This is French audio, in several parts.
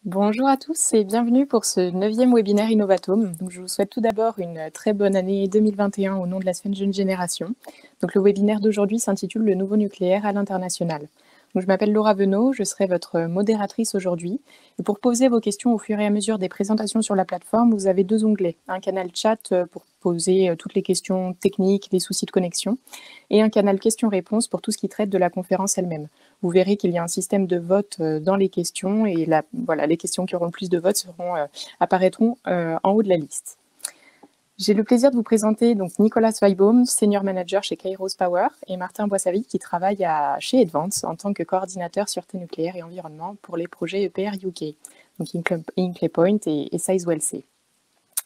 Bonjour à tous et bienvenue pour ce 9e webinaire Innovatome. Donc, je vous souhaite tout d'abord une très bonne année 2021 au nom de la Sfen Jeune Génération. Donc, le webinaire d'aujourd'hui s'intitule « Le nouveau nucléaire à l'international ». Donc, je m'appelle Laura Venot, je serai votre modératrice aujourd'hui. Et pour poser vos questions au fur et à mesure des présentations sur la plateforme, vous avez deux onglets. Un canal chat pour poser toutes les questions techniques, les soucis de connexion, et un canal questions-réponses pour tout ce qui traite de la conférence elle-même. Vous verrez qu'il y a un système de vote dans les questions et voilà, les questions qui auront le plus de votes apparaîtront en haut de la liste. J'ai le plaisir de vous présenter donc Nicolas Zweibaum, Senior Manager chez Kairos Power, et Martin Boissavy, qui travaille chez Advance en tant que coordinateur sûreté nucléaire et environnement pour les projets EPR UK, donc Hinkley Point et Sizewell C.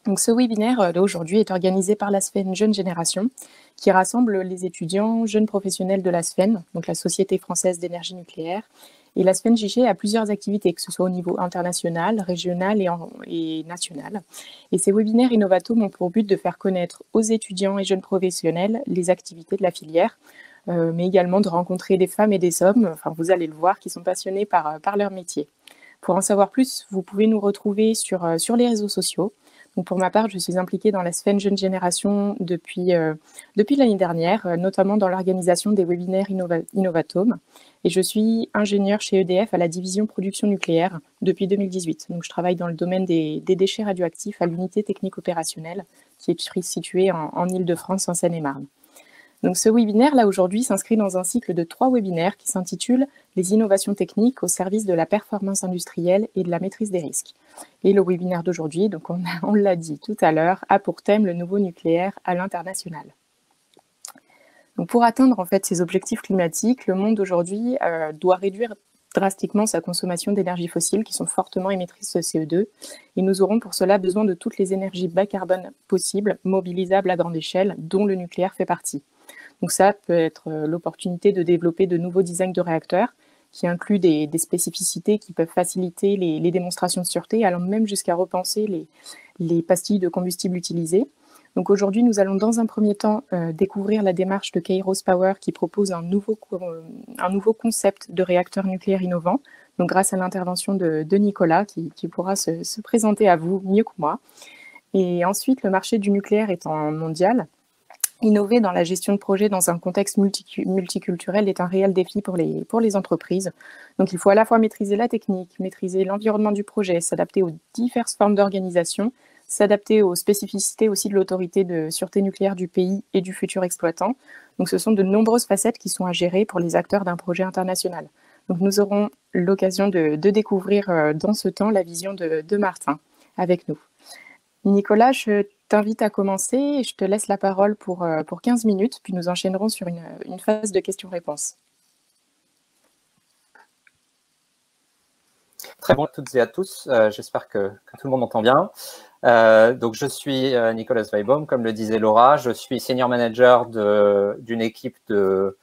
Donc, ce webinaire d'aujourd'hui est organisé par la Sfen Jeune Génération, qui rassemble les étudiants jeunes professionnels de la Sfen, donc la Société française d'énergie nucléaire. Et la Sfen JG a plusieurs activités, que ce soit au niveau international, régional et national. Et ces webinaires Innovatome ont pour but de faire connaître aux étudiants et jeunes professionnels les activités de la filière, mais également de rencontrer des femmes et des hommes, enfin vous allez le voir, qui sont passionnés par leur métier. Pour en savoir plus, vous pouvez nous retrouver sur les réseaux sociaux. Donc pour ma part, je suis impliquée dans la Sfen Jeune Génération depuis l'année dernière, notamment dans l'organisation des webinaires Innovatome. Et je suis ingénieure chez EDF à la division production nucléaire depuis 2018. Donc je travaille dans le domaine des déchets radioactifs à l'unité technique opérationnelle qui est située en Île-de-France, en Seine-et-Marne. Donc ce webinaire, là, aujourd'hui, s'inscrit dans un cycle de 3 webinaires qui s'intitule « Les innovations techniques au service de la performance industrielle et de la maîtrise des risques ». Et le webinaire d'aujourd'hui, donc on l'a dit tout à l'heure, a pour thème le nouveau nucléaire à l'international. Donc pour atteindre en fait ces objectifs climatiques, le monde aujourd'hui doit réduire drastiquement sa consommation d'énergies fossiles qui sont fortement émettrices de CO2. Et nous aurons pour cela besoin de toutes les énergies bas carbone possibles, mobilisables à grande échelle, dont le nucléaire fait partie. Donc ça peut être l'opportunité de développer de nouveaux designs de réacteurs qui incluent des spécificités qui peuvent faciliter les démonstrations de sûreté, allant même jusqu'à repenser les pastilles de combustible utilisées. Donc aujourd'hui, nous allons dans un premier temps découvrir la démarche de Kairos Power qui propose un nouveau concept de réacteur nucléaire innovant, donc grâce à l'intervention de Nicolas qui pourra se présenter à vous mieux que moi. Et ensuite, le marché du nucléaire étant mondial, innover dans la gestion de projet dans un contexte multiculturel est un réel défi pour les entreprises. Donc il faut à la fois maîtriser la technique, maîtriser l'environnement du projet, s'adapter aux diverses formes d'organisation, s'adapter aux spécificités aussi de l'autorité de sûreté nucléaire du pays et du futur exploitant. Donc ce sont de nombreuses facettes qui sont à gérer pour les acteurs d'un projet international. Donc nous aurons l'occasion de découvrir dans ce temps la vision de Martin avec nous. Nicolas, je t'invite à commencer et je te laisse la parole pour 15 minutes, puis nous enchaînerons sur une phase de questions-réponses. Très bon à toutes et à tous, j'espère que tout le monde entend bien. Donc je suis Nicolas Zweibaum, comme le disait Laura, je suis senior manager d'une équipe de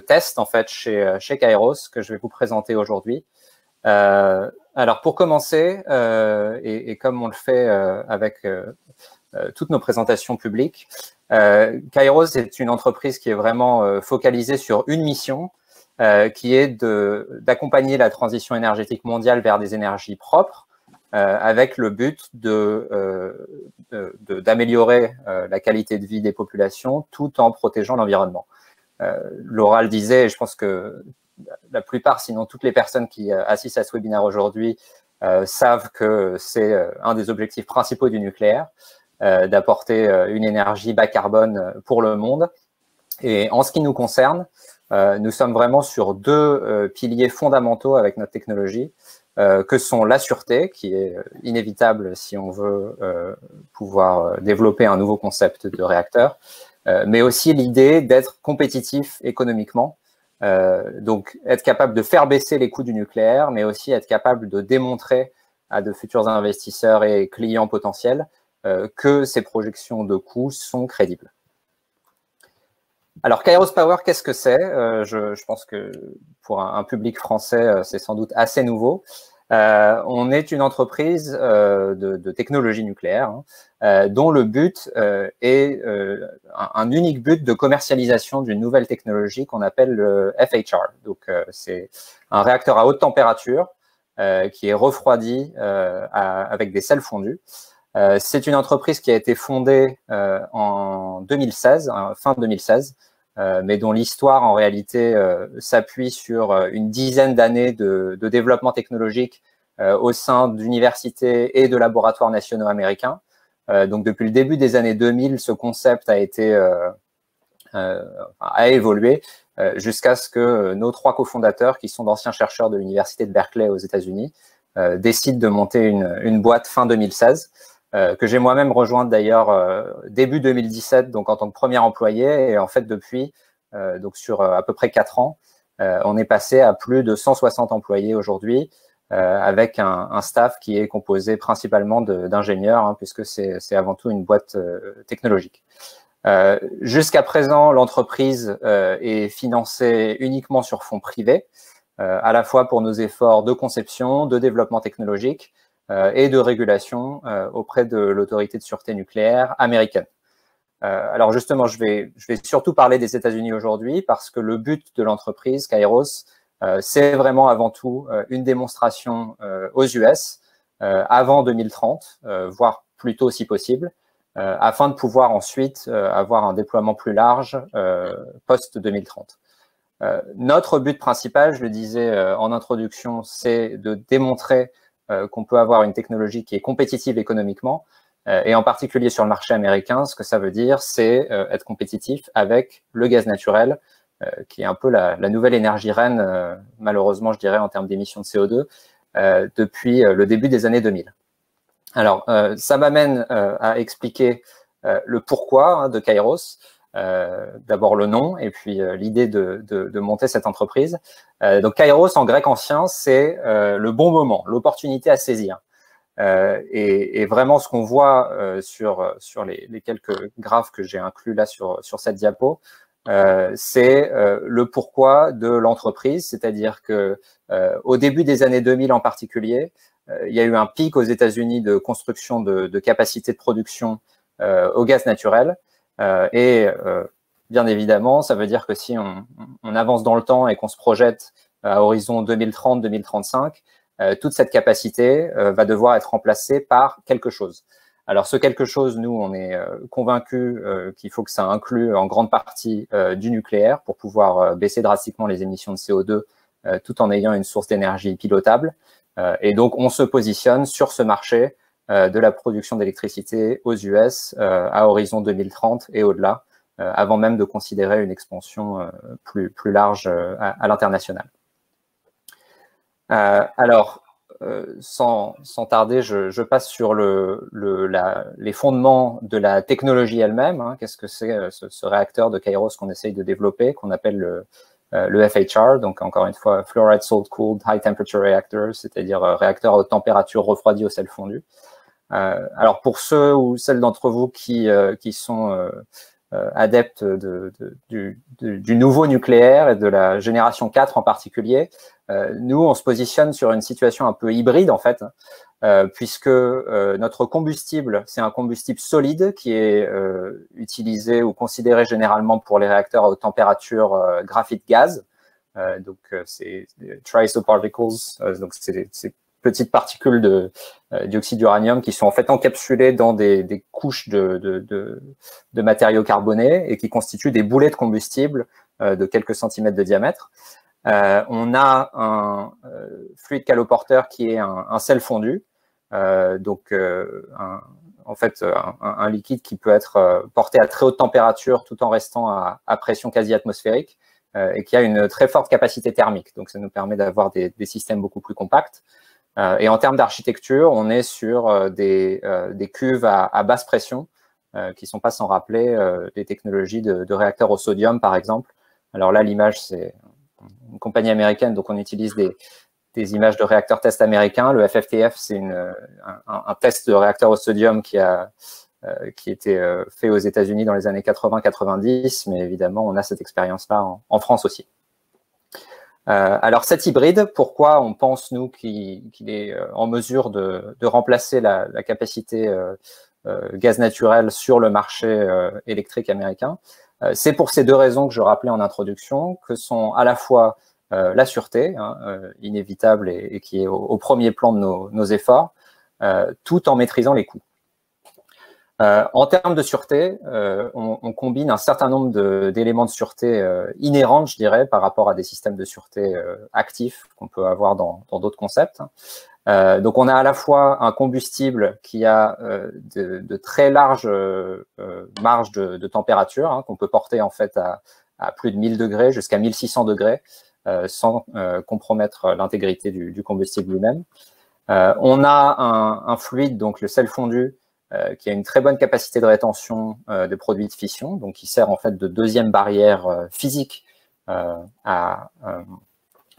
test en fait chez Kairos que je vais vous présenter aujourd'hui. Alors pour commencer, et comme on le fait avec toutes nos présentations publiques, Kairos est une entreprise qui est vraiment focalisée sur une mission, qui est d'accompagner la transition énergétique mondiale vers des énergies propres, avec le but d'améliorer la qualité de vie des populations tout en protégeant l'environnement. Laura le disait, et je pense que la plupart, sinon toutes les personnes qui assistent à ce webinaire aujourd'hui savent que c'est un des objectifs principaux du nucléaire, d'apporter une énergie bas carbone pour le monde. Et en ce qui nous concerne, nous sommes vraiment sur deux piliers fondamentaux avec notre technologie, que sont la sûreté, qui est inévitable si on veut pouvoir développer un nouveau concept de réacteur, mais aussi l'idée d'être compétitif économiquement. Donc, être capable de faire baisser les coûts du nucléaire, mais aussi être capable de démontrer à de futurs investisseurs et clients potentiels que ces projections de coûts sont crédibles. Alors, Kairos Power, qu'est-ce que c'est? Je pense que pour un public français, c'est sans doute assez nouveau. On est une entreprise de technologie nucléaire dont le but est un unique but de commercialisation d'une nouvelle technologie qu'on appelle le FHR. Donc, c'est un réacteur à haute température qui est refroidi avec des sels fondus. C'est une entreprise qui a été fondée en 2016, fin 2016, mais dont l'histoire en réalité s'appuie sur une dizaine d'années de développement technologique au sein d'universités et de laboratoires nationaux américains. Donc depuis le début des années 2000, ce concept a évolué jusqu'à ce que nos 3 cofondateurs, qui sont d'anciens chercheurs de l'université de Berkeley aux États-Unis, décident de monter une boîte fin 2016, que j'ai moi-même rejointe d'ailleurs début 2017, donc en tant que premier employé. Et en fait, depuis, donc sur à peu près 4 ans, on est passé à plus de 160 employés aujourd'hui, avec un staff qui est composé principalement d'ingénieurs, hein, puisque c'est avant tout une boîte technologique. Jusqu'à présent, l'entreprise est financée uniquement sur fonds privés, à la fois pour nos efforts de conception, de développement technologique et de régulation auprès de l'autorité de sûreté nucléaire américaine. Alors justement, je vais surtout parler des États-Unis aujourd'hui parce que le but de l'entreprise, Kairos, c'est vraiment avant tout une démonstration aux US avant 2030, voire plus tôt si possible, afin de pouvoir ensuite avoir un déploiement plus large post-2030. Notre but principal, je le disais en introduction, c'est de démontrer qu'on peut avoir une technologie qui est compétitive économiquement, et en particulier sur le marché américain. Ce que ça veut dire, c'est être compétitif avec le gaz naturel, qui est un peu la nouvelle énergie reine, malheureusement, je dirais, en termes d'émissions de CO2, depuis le début des années 2000. Alors, ça m'amène à expliquer le pourquoi de Kairos. D'abord le nom et puis l'idée de monter cette entreprise. Donc Kairos en grec ancien, c'est le bon moment, l'opportunité à saisir. Et vraiment ce qu'on voit sur les quelques graphes que j'ai inclus là sur cette diapo, c'est le pourquoi de l'entreprise, c'est-à-dire que au début des années 2000 en particulier, il y a eu un pic aux États-Unis de construction de capacités de production au gaz naturel. Bien évidemment, ça veut dire que si on avance dans le temps et qu'on se projette à horizon 2030-2035, toute cette capacité va devoir être remplacée par quelque chose. Alors, ce quelque chose, nous, on est convaincus qu'il faut que ça inclue en grande partie du nucléaire pour pouvoir baisser drastiquement les émissions de CO2 tout en ayant une source d'énergie pilotable. Et donc, on se positionne sur ce marché de la production d'électricité aux US à horizon 2030 et au-delà, avant même de considérer une expansion plus large à l'international. Alors, sans tarder, je passe sur les fondements de la technologie elle-même. Hein. Qu'est-ce que c'est ce réacteur de Kairos qu'on essaye de développer, qu'on appelle le FHR, donc encore une fois, Fluoride Salt Cooled High Temperature Reactor, c'est-à-dire réacteur à haute température refroidi au sel fondu. Alors pour ceux ou celles d'entre vous qui sont adeptes du nouveau nucléaire et de la génération 4 en particulier, nous on se positionne sur une situation un peu hybride en fait, puisque notre combustible, c'est un combustible solide qui est utilisé ou considéré généralement pour les réacteurs à haute température graphite-gaz. Donc c'est triisoparticles, donc c'est petites particules de dioxyde d'uranium qui sont en fait encapsulées dans des couches de matériaux carbonés et qui constituent des boulets de combustible de quelques centimètres de diamètre. On a un fluide caloporteur qui est un sel fondu, donc en fait un liquide qui peut être porté à très haute température tout en restant à pression quasi atmosphérique et qui a une très forte capacité thermique. Donc ça nous permet d'avoir des systèmes beaucoup plus compacts. Et en termes d'architecture, on est sur des cuves à basse pression qui ne sont pas sans rappeler des technologies de réacteurs au sodium, par exemple. Alors là, l'image, c'est une compagnie américaine, donc on utilise des images de réacteurs test américains. Le FFTF, c'est un test de réacteur au sodium qui était fait aux États-Unis dans les années 80-90, mais évidemment, on a cette expérience-là en France aussi. Alors, cet hybride, pourquoi on pense, nous, qu'il est en mesure de remplacer la capacité gaz naturel sur le marché électrique américain? C'est pour ces deux raisons que je rappelais en introduction, que sont à la fois la sûreté, inévitable et qui est au premier plan de nos efforts, tout en maîtrisant les coûts. En termes de sûreté, on combine un certain nombre d'éléments de sûreté inhérents, je dirais, par rapport à des systèmes de sûreté actifs qu'on peut avoir dans d'autres concepts. Donc, on a à la fois un combustible qui a de très larges marges de température, qu'on peut porter en fait à plus de 1000 degrés jusqu'à 1600 degrés sans compromettre l'intégrité du combustible lui-même. On a un fluide, donc le sel fondu, qui a une très bonne capacité de rétention de produits de fission, donc qui sert en fait de deuxième barrière physique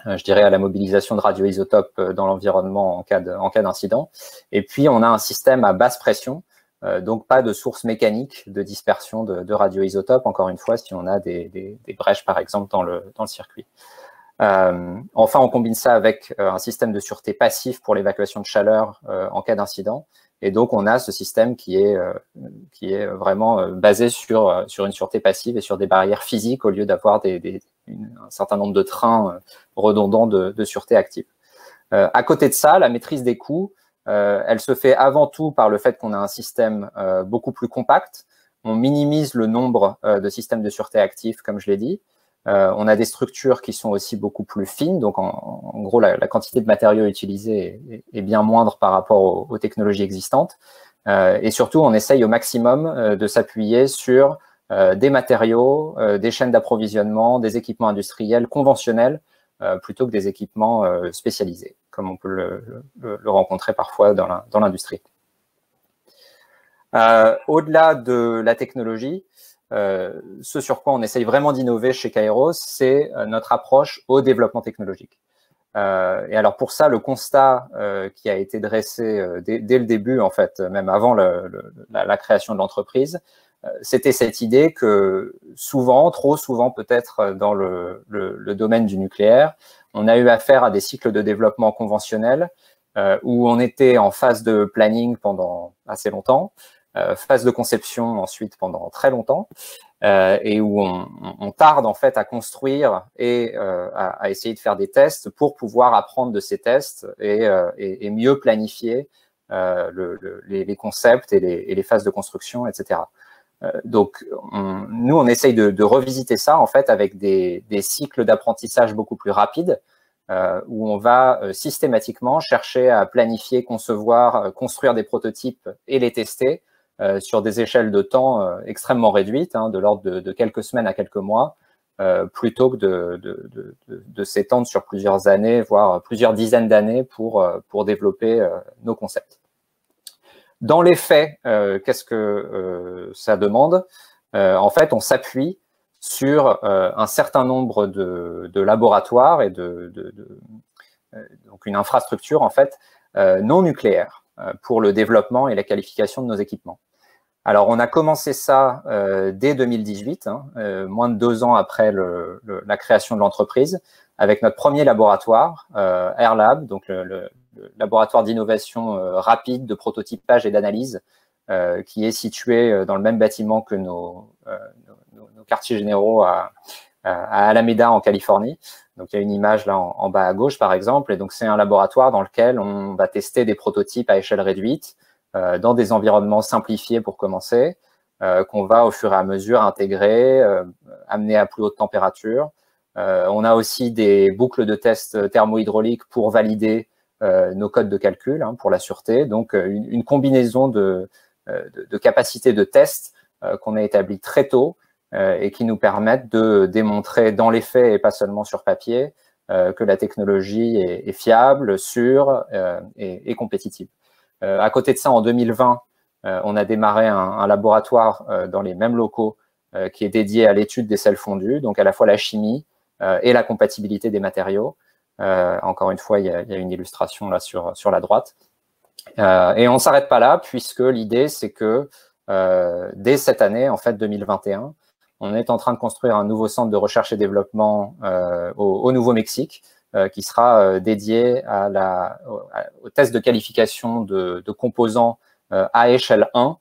je dirais à la mobilisation de radioisotopes dans l'environnement en cas d'incident. Et puis, on a un système à basse pression, donc pas de source mécanique de dispersion de radioisotopes, encore une fois, si on a des brèches, par exemple, dans le circuit. Enfin, on combine ça avec un système de sûreté passif pour l'évacuation de chaleur en cas d'incident. Et donc, on a ce système qui est vraiment basé sur une sûreté passive et sur des barrières physiques au lieu d'avoir un certain nombre de trains redondants de sûreté active. À côté de ça, la maîtrise des coûts, elle se fait avant tout par le fait qu'on a un système beaucoup plus compact. On minimise le nombre de systèmes de sûreté actifs, comme je l'ai dit. On a des structures qui sont aussi beaucoup plus fines, donc en gros, la quantité de matériaux utilisés est bien moindre par rapport aux technologies existantes. Et surtout, on essaye au maximum de s'appuyer sur des matériaux, des chaînes d'approvisionnement, des équipements industriels conventionnels, plutôt que des équipements spécialisés, comme on peut le rencontrer parfois dans l'industrie. Au-delà de la technologie, ce sur quoi on essaye vraiment d'innover chez Kairos, c'est notre approche au développement technologique. Et alors pour ça, le constat qui a été dressé dès le début, en fait, même avant la création de l'entreprise, c'était cette idée que souvent, trop souvent peut-être dans le domaine du nucléaire, on a eu affaire à des cycles de développement conventionnels où on était en phase de planning pendant assez longtemps, phase de conception ensuite pendant très longtemps, et où on tarde en fait à construire et à essayer de faire des tests pour pouvoir apprendre de ces tests et mieux planifier les concepts et les phases de construction, etc. Donc, nous, on essaye de revisiter ça en fait avec des cycles d'apprentissage beaucoup plus rapides, où on va systématiquement chercher à planifier, concevoir, construire des prototypes et les tester sur des échelles de temps extrêmement réduites, de l'ordre de quelques semaines à quelques mois, plutôt que de s'étendre sur plusieurs années, voire plusieurs dizaines d'années pour développer nos concepts. Dans les faits, qu'est-ce que ça demande? En fait, on s'appuie sur un certain nombre de laboratoires et donc une infrastructure en fait non nucléaire pour le développement et la qualification de nos équipements. Alors, on a commencé ça dès 2018, moins de 2 ans après la création de l'entreprise, avec notre premier laboratoire, AirLab, donc le laboratoire d'innovation rapide, de prototypage et d'analyse, qui est situé dans le même bâtiment que nos quartiers généraux à Alameda, en Californie. Donc, il y a une image là en bas à gauche, par exemple. Et donc, c'est un laboratoire dans lequel on va tester des prototypes à échelle réduite, dans des environnements simplifiés pour commencer, qu'on va au fur et à mesure intégrer, amener à plus haute température. On a aussi des boucles de tests thermohydrauliques pour valider nos codes de calcul pour la sûreté. Donc, une combinaison de capacités de test qu'on a établies très tôt et qui nous permettent de démontrer dans les faits et pas seulement sur papier que la technologie est fiable, sûre et compétitive. À côté de ça, en 2020, on a démarré un laboratoire dans les mêmes locaux qui est dédié à l'étude des sels fondus, donc à la fois la chimie et la compatibilité des matériaux. Encore une fois, il y a une illustration là sur la droite. Et on ne s'arrête pas là, puisque l'idée, c'est que dès cette année, en fait 2021, on est en train de construire un nouveau centre de recherche et développement au Nouveau-Mexique, qui sera dédié au test de qualification de composants à échelle 1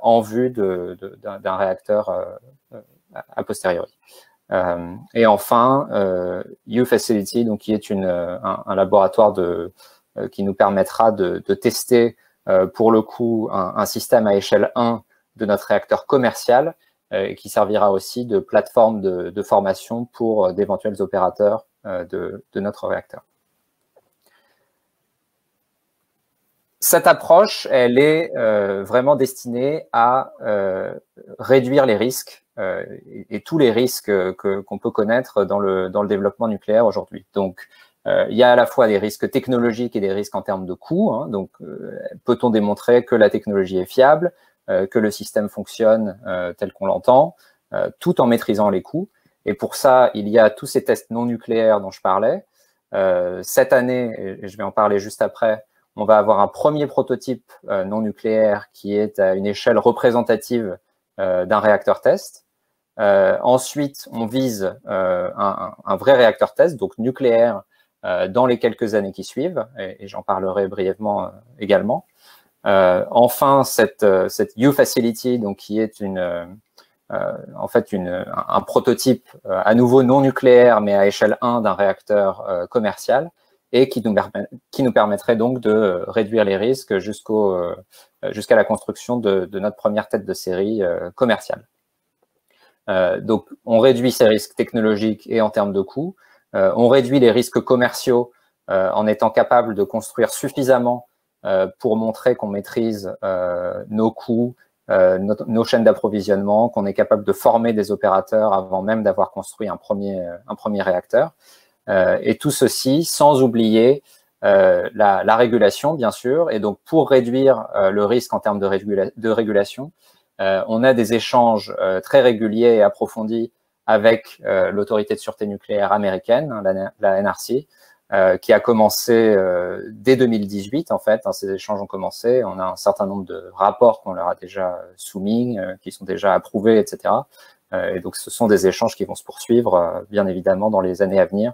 en vue d'un réacteur a posteriori. Et enfin, U-Facility, donc qui est un laboratoire qui nous permettra de tester pour le coup un système à échelle 1 de notre réacteur commercial et qui servira aussi de plateforme de formation pour d'éventuels opérateurs de notre réacteur. Cette approche, elle est vraiment destinée à réduire les risques et tous les risques qu'on peut connaître dans le développement nucléaire aujourd'hui. Donc, il y a à la fois des risques technologiques et des risques en termes de coûts. Hein. Donc, peut-on démontrer que la technologie est fiable, que le système fonctionne tel qu'on l'entend, tout en maîtrisant les coûts. Et pour ça, il y a tous ces tests non nucléaires dont je parlais. Cette année, et je vais en parler juste après, on va avoir un premier prototype non nucléaire qui est à une échelle représentative d'un réacteur test. Ensuite, on vise un vrai réacteur test, donc nucléaire, dans les quelques années qui suivent, et j'en parlerai brièvement également. Enfin, cette U-Facility, donc qui est en fait un prototype à nouveau non nucléaire, mais à échelle 1 d'un réacteur commercial, et qui nous permettrait donc de réduire les risques jusqu'à la construction de notre première tête de série commerciale. Donc, on réduit ces risques technologiques et en termes de coûts. On réduit les risques commerciaux en étant capable de construire suffisamment pour montrer qu'on maîtrise nos coûts, nos chaînes d'approvisionnement, qu'on est capable de former des opérateurs avant même d'avoir construit un premier réacteur. Et tout ceci sans oublier la régulation, bien sûr. Et donc, pour réduire le risque en termes de régulation, on a des échanges très réguliers et approfondis avec l'autorité de sûreté nucléaire américaine, hein, la NRC, qui a commencé dès 2018, en fait. Hein, ces échanges ont commencé. On a un certain nombre de rapports qu'on leur a déjà soumis, qui sont déjà approuvés, etc. Et donc, ce sont des échanges qui vont se poursuivre, bien évidemment, dans les années à venir,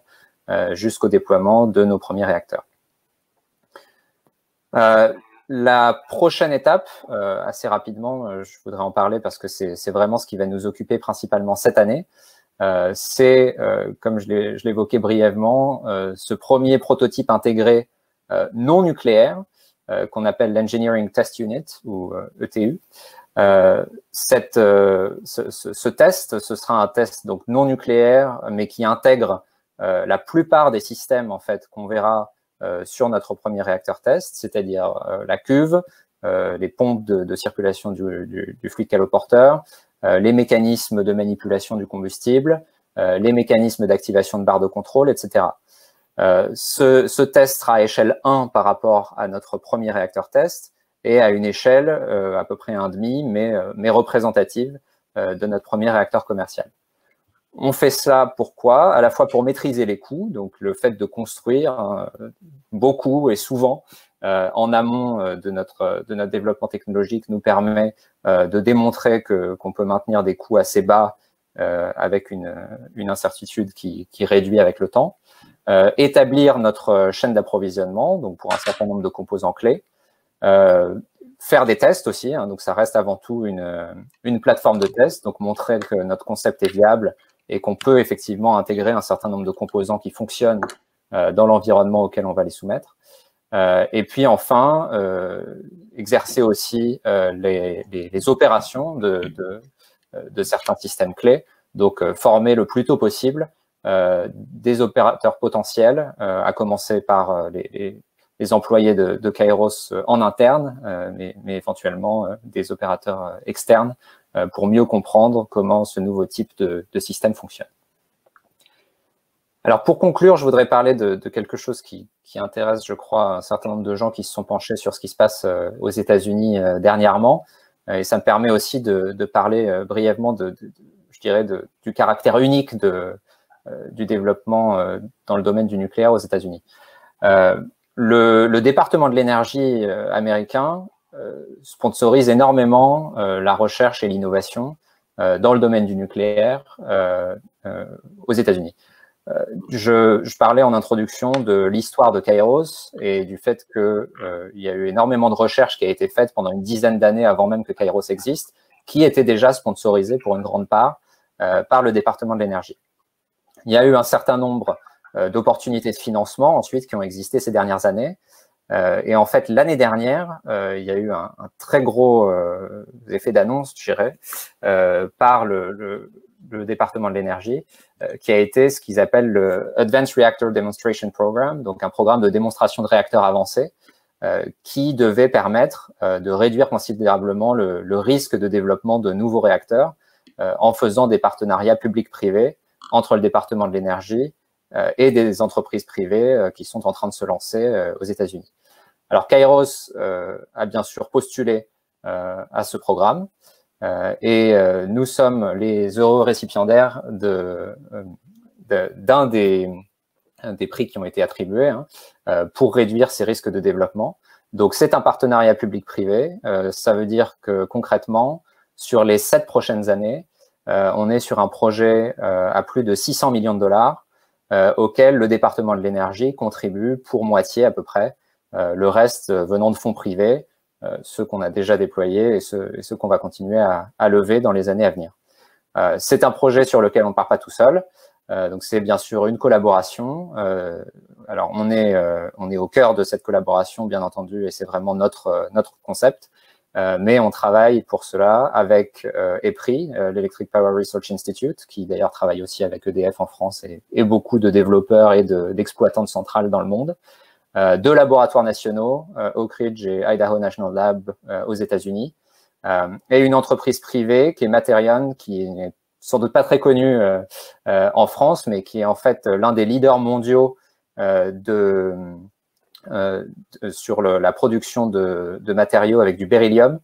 jusqu'au déploiement de nos premiers réacteurs. La prochaine étape, assez rapidement, je voudrais en parler parce que c'est vraiment ce qui va nous occuper principalement cette année. C'est, comme je l'évoquais brièvement, ce premier prototype intégré non nucléaire qu'on appelle l'Engineering Test Unit ou ETU. Ce test, ce sera un test donc non nucléaire, mais qui intègre la plupart des systèmes en fait qu'on verra sur notre premier réacteur test, c'est-à-dire la cuve, les pompes de circulation du fluide caloporteur, les mécanismes de manipulation du combustible, les mécanismes d'activation de barres de contrôle, etc. Ce test sera à échelle 1 par rapport à notre premier réacteur test et à une échelle à peu près 1,5, mais représentative de notre premier réacteur commercial. On fait ça pourquoi? À la fois pour maîtriser les coûts, donc le fait de construire beaucoup et souvent en amont de notre développement technologique nous permet de démontrer qu'on peut maintenir des coûts assez bas avec une incertitude qui réduit avec le temps. Établir notre chaîne d'approvisionnement, donc pour un certain nombre de composants clés. Faire des tests aussi, hein, donc ça reste avant tout une plateforme de test, donc montrer que notre concept est viable et qu'on peut effectivement intégrer un certain nombre de composants qui fonctionnent dans l'environnement auquel on va les soumettre. Et puis enfin, exercer aussi les opérations de certains systèmes clés, donc former le plus tôt possible des opérateurs potentiels, à commencer par les employés de Kairos en interne, mais éventuellement des opérateurs externes, pour mieux comprendre comment ce nouveau type de système fonctionne. Alors, pour conclure, je voudrais parler de quelque chose qui intéresse, je crois, un certain nombre de gens qui se sont penchés sur ce qui se passe aux États-Unis dernièrement. Et ça me permet aussi de parler brièvement, je dirais, du caractère unique du développement dans le domaine du nucléaire aux États-Unis. Le département de l'énergie américain sponsorise énormément la recherche et l'innovation dans le domaine du nucléaire aux États-Unis. Je parlais en introduction de l'histoire de Kairos et du fait qu'il y a eu énormément de recherches qui a été faite pendant une dizaine d'années avant même que Kairos existe, qui étaient déjà sponsorisées pour une grande part par le département de l'énergie. Il y a eu un certain nombre d'opportunités de financement ensuite qui ont existé ces dernières années. Et en fait, l'année dernière, il y a eu un très gros effet d'annonce, je dirais, par le département de l'énergie, qui a été ce qu'ils appellent le Advanced Reactor Demonstration Program, donc un programme de démonstration de réacteurs avancés, qui devait permettre de réduire considérablement le risque de développement de nouveaux réacteurs en faisant des partenariats publics-privés entre le département de l'énergie et des entreprises privées qui sont en train de se lancer aux États-Unis. Alors, Kairos a bien sûr postulé à ce programme et nous sommes les heureux récipiendaires d'un des prix qui ont été attribués pour réduire ces risques de développement. Donc, c'est un partenariat public-privé. Ça veut dire que concrètement, sur les 7 prochaines années, on est sur un projet à plus de 600 millions de dollars auquel le département de l'énergie contribue pour moitié à peu près, le reste venant de fonds privés, ceux qu'on a déjà déployés et ceux qu'on va continuer à lever dans les années à venir. C'est un projet sur lequel on ne part pas tout seul. Donc, c'est bien sûr une collaboration. Alors, on est au cœur de cette collaboration, bien entendu, et c'est vraiment notre concept. Mais on travaille pour cela avec EPRI, l'Electric Power Research Institute, qui d'ailleurs travaille aussi avec EDF en France et beaucoup de développeurs et d'exploitants de centrales dans le monde. Deux laboratoires nationaux, Oak Ridge et Idaho National Lab aux États-Unis, et une entreprise privée qui est Materion, qui n'est sans doute pas très connue en France, mais qui est en fait l'un des leaders mondiaux sur la production de matériaux avec du beryllium.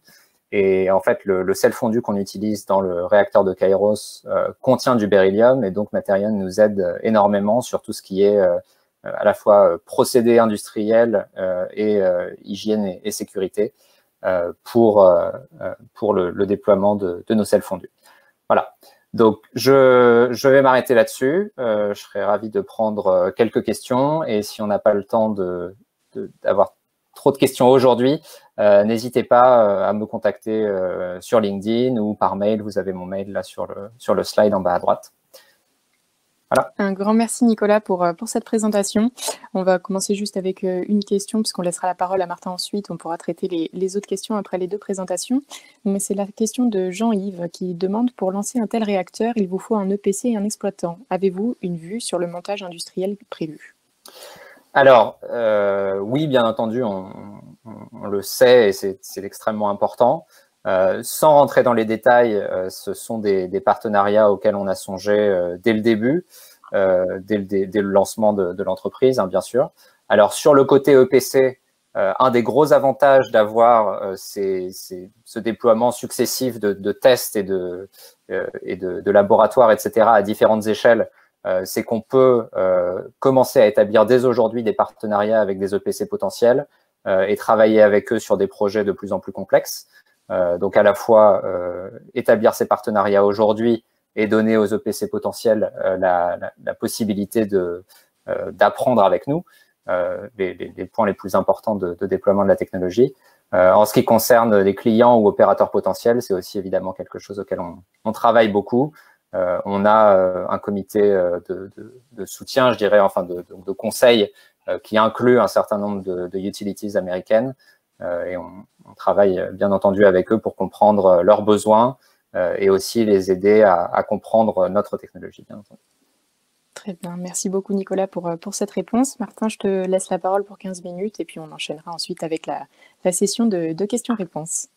Et en fait, le sel fondu qu'on utilise dans le réacteur de Kairos contient du beryllium, et donc Materion nous aide énormément sur tout ce qui est à la fois procédés industriels et hygiène et sécurité pour le déploiement de nos sels fondus. Voilà. Donc, je vais m'arrêter là-dessus. Je serais ravi de prendre quelques questions, et si on n'a pas le temps d'avoir trop de questions aujourd'hui, n'hésitez pas à me contacter sur LinkedIn ou par mail. Vous avez mon mail là sur le slide en bas à droite. Voilà. Un grand merci Nicolas pour cette présentation. On va commencer juste avec une question puisqu'on laissera la parole à Martin ensuite. On pourra traiter les autres questions après les deux présentations. Mais c'est la question de Jean-Yves qui demande: pour lancer un tel réacteur, il vous faut un EPC et un exploitant. Avez-vous une vue sur le montage industriel prévu? Alors, oui, bien entendu, on le sait et c'est extrêmement important. Sans rentrer dans les détails, ce sont des partenariats auxquels on a songé dès le début, dès le lancement de l'entreprise, bien sûr. Alors, sur le côté EPC, un des gros avantages d'avoir ce déploiement successif de tests et de laboratoires, etc., à différentes échelles, c'est qu'on peut commencer à établir dès aujourd'hui des partenariats avec des EPC potentiels et travailler avec eux sur des projets de plus en plus complexes. Donc, à la fois établir ces partenariats aujourd'hui et donner aux EPC potentiels la possibilité d'apprendre avec nous les points les plus importants de déploiement de la technologie. En ce qui concerne les clients ou opérateurs potentiels, c'est aussi évidemment quelque chose auquel on travaille beaucoup. On a un comité de soutien, je dirais, enfin de conseil qui inclut un certain nombre de utilities américaines. Et on travaille bien entendu avec eux pour comprendre leurs besoins et aussi les aider à comprendre notre technologie, bien entendu. Très bien, merci beaucoup Nicolas pour cette réponse. Martin, je te laisse la parole pour 15 minutes et puis on enchaînera ensuite avec la session de questions-réponses.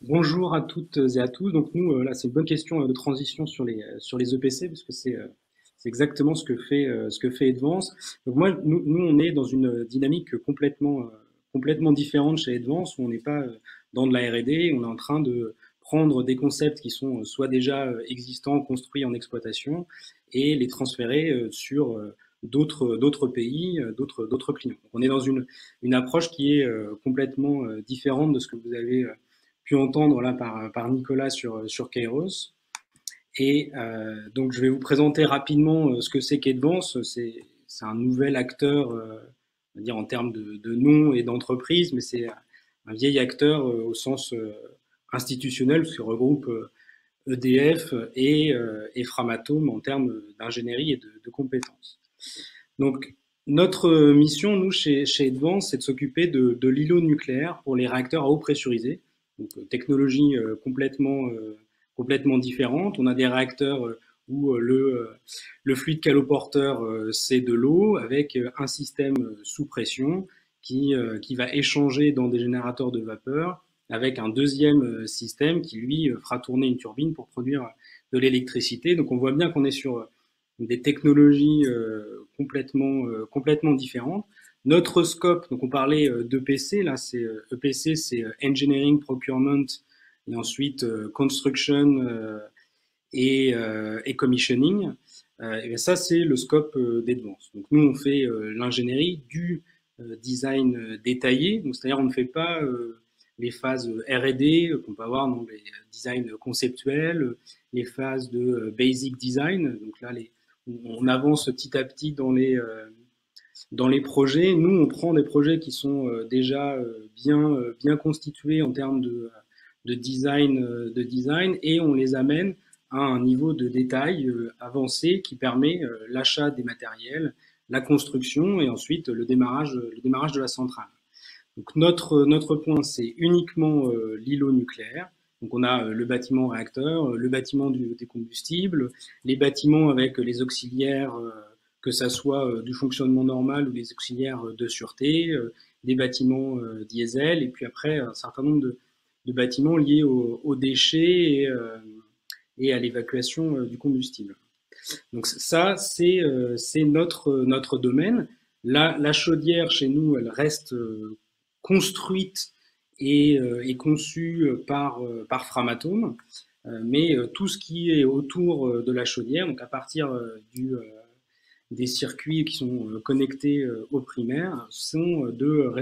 Bonjour à toutes et à tous. Donc nous, là, c'est une bonne question de transition sur les EPC, parce que c'est exactement ce que fait Advance. Donc moi, nous, on est dans une dynamique complètement différente chez Advance, où on n'est pas dans de la R&D, on est en train de prendre des concepts qui sont soit déjà existants, construits en exploitation, et les transférer sur d'autres pays, d'autres clients. Donc on est dans une approche qui est complètement différente de ce que vous avez pu entendre là par Nicolas sur Kairos. Et donc je vais vous présenter rapidement ce que c'est qu'Advance. C'est un nouvel acteur, on va dire en termes de nom et d'entreprise, mais c'est un vieil acteur au sens institutionnel, parce qu'il regroupe EDF et Framatome en termes d'ingénierie et de compétences. Donc, notre mission, nous, chez Advance, c'est de s'occuper de l'îlot nucléaire pour les réacteurs à eau pressurisée. Donc, technologie complètement différente. On a des réacteurs où le fluide caloporteur, c'est de l'eau avec un système sous pression qui va échanger dans des générateurs de vapeur avec un deuxième système qui, lui, fera tourner une turbine pour produire de l'électricité. Donc, on voit bien qu'on est sur des technologies complètement différentes. Notre scope, donc on parlait d'EPC, là c'est EPC, c'est Engineering, Procurement, et ensuite Construction et Commissioning. Et ça c'est le scope d'Advance. Donc nous on fait l'ingénierie du design détaillé, donc c'est-à-dire on ne fait pas les phases R&D qu'on peut avoir dans les designs conceptuels, les phases de basic design, donc là on avance petit à petit dans les projets. Nous, on prend des projets qui sont déjà bien constitués en termes de design et on les amène à un niveau de détail avancé qui permet l'achat des matériels, la construction et ensuite le démarrage de la centrale. Donc notre point, c'est uniquement l'îlot nucléaire. Donc on a le bâtiment réacteur, le bâtiment des combustibles, les bâtiments avec les auxiliaires, que ça soit du fonctionnement normal ou les auxiliaires de sûreté, des bâtiments diesel, et puis après un certain nombre de bâtiments liés aux déchets et à l'évacuation du combustible. Donc ça, c'est notre domaine. La chaudière chez nous, elle reste construite et conçue par Framatome, mais tout ce qui est autour de la chaudière, donc à partir des circuits qui sont connectés au primaire, sont de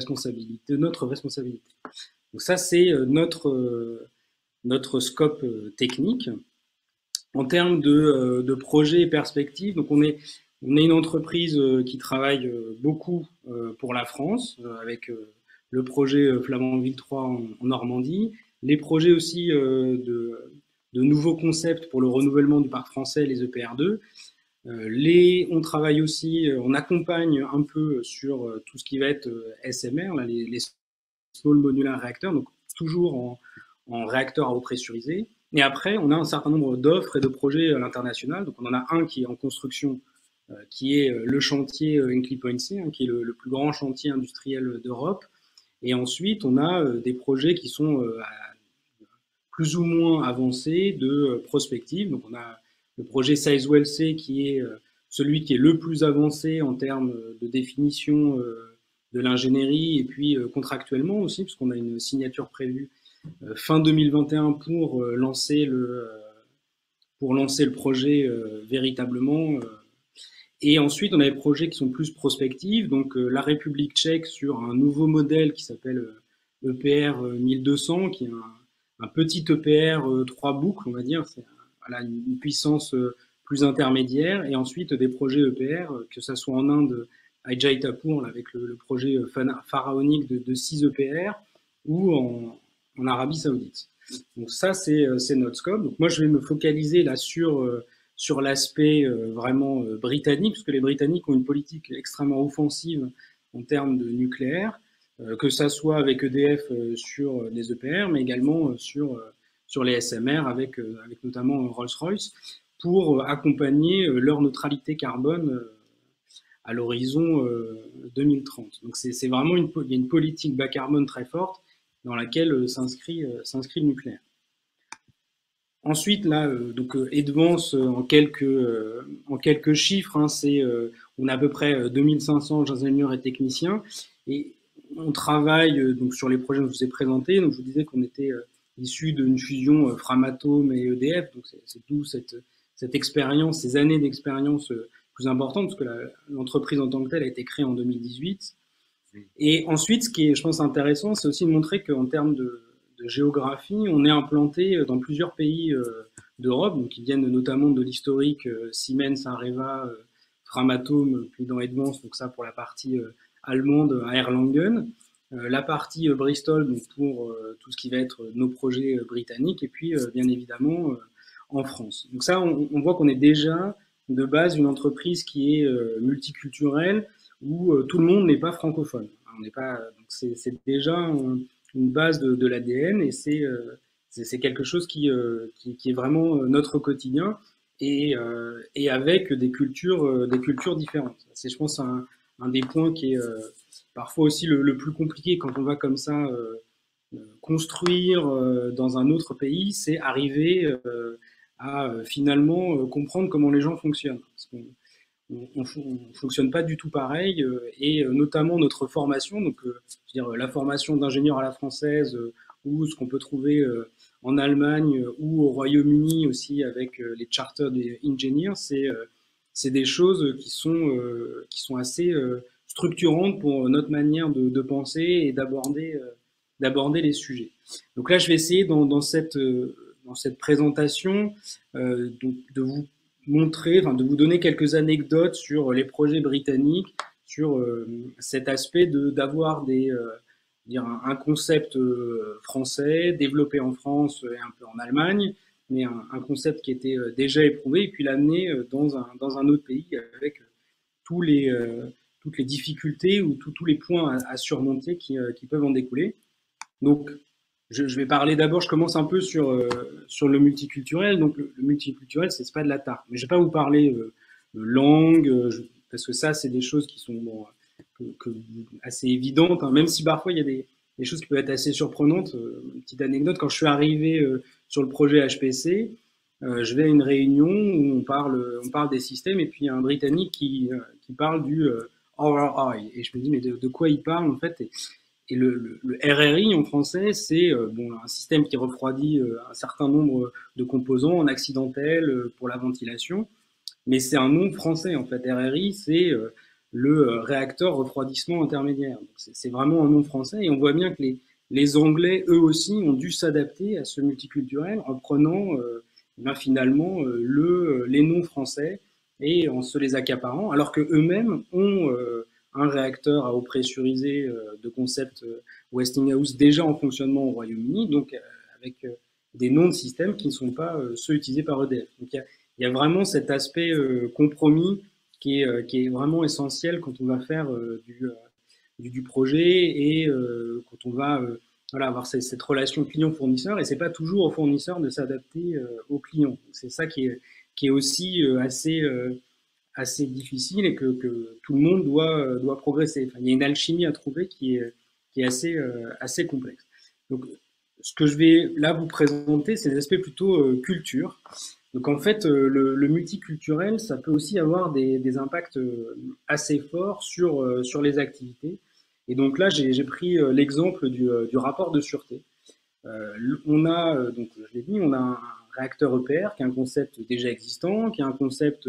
notre responsabilité. Donc ça, c'est notre scope technique. En termes de projets et perspectives, donc on est une entreprise qui travaille beaucoup pour la France, avec le projet Flamanville 3 en Normandie, les projets aussi de nouveaux concepts pour le renouvellement du parc français, les EPR2. On travaille aussi, on accompagne un peu sur tout ce qui va être SMR, là, les Small Modular Reactors, donc toujours en réacteur à eau pressurisée. Et après, on a un certain nombre d'offres et de projets à l'international. Donc, on en a un qui est en construction, qui est le chantier Hinkley Point C, qui est le plus grand chantier industriel d'Europe. Et ensuite, on a des projets qui sont plus ou moins avancés de prospective. Donc, on a le projet Sizewell C qui est celui qui est le plus avancé en termes de définition de l'ingénierie et puis contractuellement aussi, puisqu'on a une signature prévue fin 2021 pour lancer le projet véritablement. Et ensuite, on a des projets qui sont plus prospectifs. Donc, la République tchèque sur un nouveau modèle qui s'appelle EPR 1200, qui est un petit EPR 3 boucles, on va dire. C'est voilà, une puissance plus intermédiaire. Et ensuite, des projets EPR, que ça soit en Inde, à Jaipur, avec le projet pharaonique de 6 EPR, ou en Arabie Saoudite. Donc ça, c'est notre scope. Donc moi, je vais me focaliser là sur l'aspect vraiment britannique, parce que les Britanniques ont une politique extrêmement offensive en termes de nucléaire, que ça soit avec EDF sur les EPR, mais également sur les SMR avec notamment Rolls-Royce, pour accompagner leur neutralité carbone à l'horizon 2030. Donc c'est vraiment il y a une politique bas carbone très forte dans laquelle s'inscrit le nucléaire. Ensuite, là, donc Advance en quelques chiffres, hein, on a à peu près 2500 ingénieurs et techniciens, et on travaille donc sur les projets que je vous ai présentés. Donc je vous disais qu'on était issu d'une fusion Framatome et EDF, donc c'est d'où cette expérience, ces années d'expérience plus importantes, parce que l'entreprise en tant que telle a été créée en 2018. Et ensuite, ce qui est, je pense, intéressant, c'est aussi de montrer qu'en termes de géographie, on est implanté dans plusieurs pays d'Europe, donc qui viennent notamment de l'historique Siemens, Areva, Framatome, puis dans Advance, donc ça pour la partie allemande à Erlangen, la partie Bristol donc pour tout ce qui va être nos projets britanniques, et puis bien évidemment en France. Donc ça, on voit qu'on est déjà de base une entreprise qui est multiculturelle, où tout le monde n'est pas francophone. On n'est pas, donc c'est déjà une base de l'ADN, et c'est quelque chose qui est vraiment notre quotidien, et avec des cultures différentes. C'est, je pense, un des points qui est parfois aussi le plus compliqué quand on va comme ça construire dans un autre pays, c'est arriver à finalement comprendre comment les gens fonctionnent. Parce qu'on on fonctionne pas du tout pareil, et notamment notre formation, donc je veux dire, la formation d'ingénieur à la française, ou ce qu'on peut trouver en Allemagne ou au Royaume-Uni aussi avec les chartered engineers, c'est des choses qui sont assez structurantes pour notre manière de penser et d'aborder les sujets. Donc là, je vais essayer dans cette présentation de vous montrer, enfin, de vous donner quelques anecdotes sur les projets britanniques, sur cet aspect d'avoir un concept français développé en France et un peu en Allemagne, mais un concept qui était déjà éprouvé, et puis l'amener dans un autre pays avec tous les, toutes les difficultés ou tous les points à surmonter qui peuvent en découler. Donc, je vais parler d'abord, je commence un peu sur le multiculturel. Donc, le multiculturel, c'est pas de la tarte. Mais je vais pas vous parler langue, parce que ça, c'est des choses qui sont assez évidentes, hein, même si parfois il y a des choses qui peuvent être assez surprenantes. Une petite anecdote, quand je suis arrivé sur le projet HPC, je vais à une réunion où on parle des systèmes, et puis il y a un Britannique qui parle du RRI. Et je me dis, mais de quoi il parle en fait? Et le RRI en français, c'est un système qui refroidit un certain nombre de composants en accidentel pour la ventilation, mais c'est un nom français en fait. RRI, c'est le réacteur refroidissement intermédiaire. C'est vraiment un nom français, et on voit bien que les Anglais, eux aussi, ont dû s'adapter à ce multiculturel en prenant finalement les noms français et en se les accaparant, alors que eux-mêmes ont un réacteur à eau pressurisée de concept Westinghouse déjà en fonctionnement au Royaume-Uni, donc avec des noms de systèmes qui ne sont pas ceux utilisés par EDF. Donc il y a vraiment cet aspect compromis qui est vraiment essentiel quand on va faire du projet, et quand on va avoir cette relation client-fournisseur, et c'est pas toujours au fournisseur de s'adapter au client. C'est ça qui est aussi assez difficile, et que tout le monde doit progresser. Enfin, il y a une alchimie à trouver qui est assez complexe. Donc, ce que je vais là vous présenter, c'est des aspects plutôt culture. Donc en fait, le multiculturel, ça peut aussi avoir des impacts assez forts sur les activités. Et donc là, j'ai pris l'exemple du rapport de sûreté. On a, donc je l'ai dit, on a un réacteur EPR qui est un concept déjà existant, qui est un concept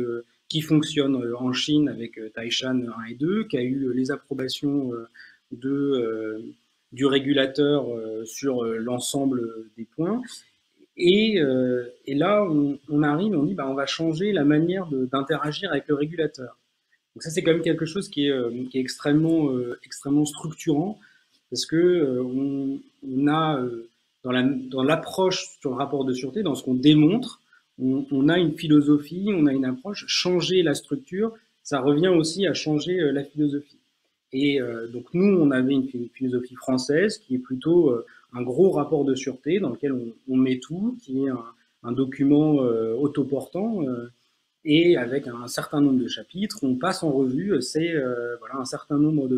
qui fonctionne en Chine avec Taishan 1 et 2, qui a eu les approbations du régulateur sur l'ensemble des points. Et là, on arrive et on dit, on va changer la manière d'interagir avec le régulateur. Donc ça, c'est quand même quelque chose qui est extrêmement structurant, parce que on a dans l'approche sur le rapport de sûreté, dans ce qu'on démontre, on a une philosophie, on a une approche. Changer la structure, ça revient aussi à changer la philosophie. Et donc nous, on avait une philosophie française qui est plutôt un gros rapport de sûreté dans lequel on met tout, qui est un document autoportant, et avec un certain nombre de chapitres, on passe en revue un certain nombre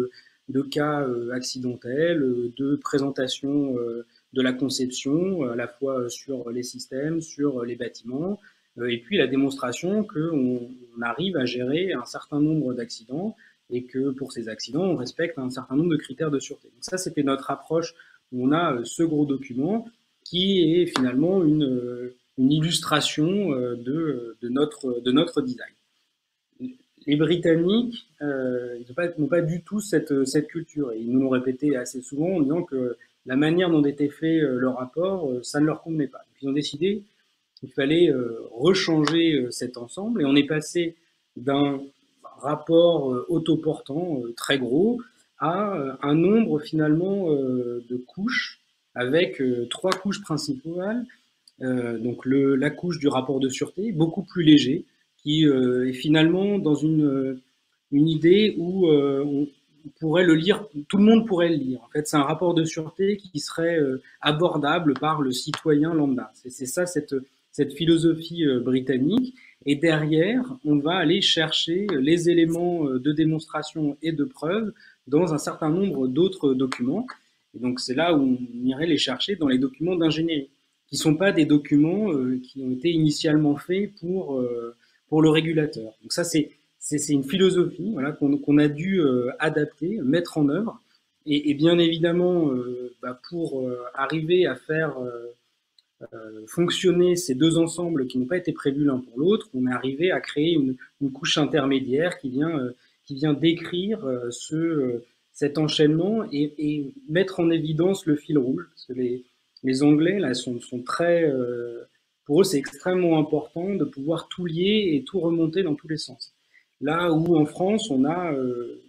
de cas accidentels, de présentation de la conception, à la fois sur les systèmes, sur les bâtiments, et puis la démonstration qu'on arrive à gérer un certain nombre d'accidents, et que pour ces accidents, on respecte un certain nombre de critères de sûreté. Donc ça, c'était notre approche, où on a ce gros document qui est finalement une illustration de notre design. Les Britanniques n'ont pas du tout cette culture, et ils nous l'ont répété assez souvent en disant que la manière dont était fait leur rapport, ça ne leur convenait pas. Donc ils ont décidé qu'il fallait rechanger cet ensemble, et on est passé d'un rapport autoportant très gros à un nombre finalement de couches, avec 3 couches principales donc la couche du rapport de sûreté, beaucoup plus léger, qui est finalement dans une idée où on pourrait le lire, tout le monde pourrait le lire. En fait, c'est un rapport de sûreté qui serait abordable par le citoyen lambda. C'est ça cette philosophie britannique. Et derrière, on va aller chercher les éléments de démonstration et de preuve dans un certain nombre d'autres documents. Et donc c'est là où on irait les chercher dans les documents d'ingénierie, qui ne sont pas des documents qui ont été initialement faits pour le régulateur. Donc ça c'est une philosophie, voilà, qu'on a dû adapter, mettre en œuvre. Et bien évidemment, pour arriver à faire fonctionner ces deux ensembles qui n'ont pas été prévus l'un pour l'autre, on est arrivé à créer une couche intermédiaire qui vient décrire cet enchaînement et mettre en évidence le fil rouge. Parce que les Anglais là sont très, pour eux c'est extrêmement important de pouvoir tout lier et tout remonter dans tous les sens. Là où en France on a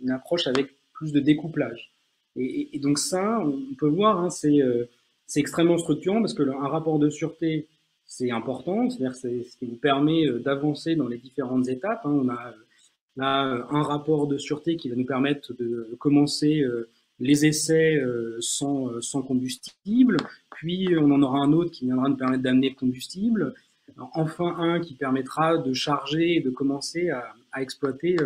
une approche avec plus de découplage. Et donc ça, on peut voir, hein, c'est extrêmement structurant parce que un rapport de sûreté, c'est important, c'est-à-dire c'est ce qui vous permet d'avancer dans les différentes étapes. Hein. On a là un rapport de sûreté qui va nous permettre de commencer les essais sans combustible, puis on en aura un autre qui viendra nous permettre d'amener le combustible, enfin un qui permettra de charger et de commencer à exploiter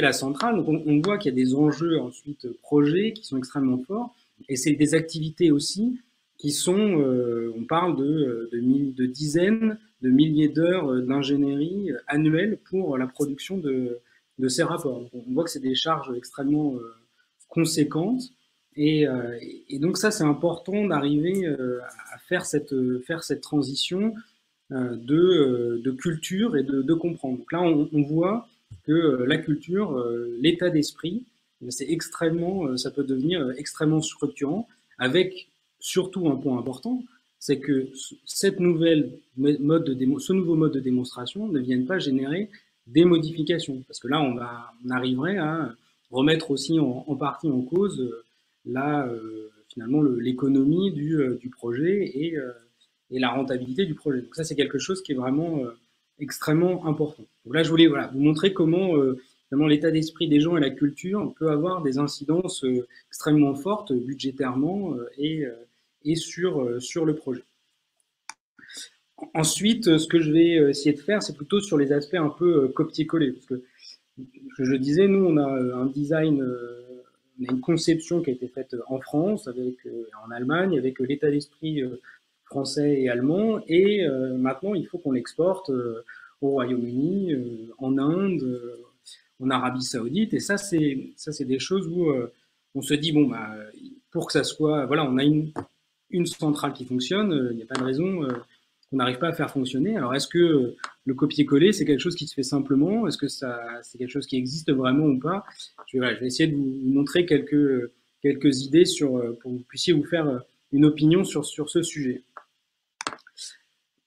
la centrale. Donc on voit qu'il y a des enjeux ensuite projets qui sont extrêmement forts. Et c'est des activités aussi qui sont, on parle de dizaines de milliers d'heures d'ingénierie annuelles pour la production de ces rapports. Donc on voit que c'est des charges extrêmement conséquentes. Et donc ça, c'est important d'arriver à faire cette transition de culture et de comprendre. Donc là, on voit que la culture, l'état d'esprit, ça peut devenir extrêmement structurant, avec surtout un point important, c'est que ce nouveau mode de démonstration ne vienne pas générer des modifications, parce que là on arriverait à remettre aussi en partie en cause finalement l'économie du projet et la rentabilité du projet. Donc ça c'est quelque chose qui est vraiment extrêmement important. Donc là je voulais vous montrer comment l'état d'esprit des gens et la culture peut avoir des incidences extrêmement fortes budgétairement et sur le projet. Ensuite, ce que je vais essayer de faire, c'est plutôt sur les aspects un peu copier-coller. Parce que je disais, nous, on a un design, on a une conception qui a été faite en France, en Allemagne, avec l'état d'esprit français et allemand. Et maintenant, il faut qu'on l'exporte au Royaume-Uni, en Inde, en Arabie Saoudite, et ça c'est des choses où on se dit pour que ça soit, voilà, on a une centrale qui fonctionne, il n'y a pas de raison qu'on n'arrive pas à faire fonctionner. Alors est-ce que le copier-coller c'est quelque chose qui se fait simplement, est-ce que c'est quelque chose qui existe vraiment ou pas? Je vais essayer de vous montrer quelques idées pour que vous puissiez vous faire une opinion sur ce sujet.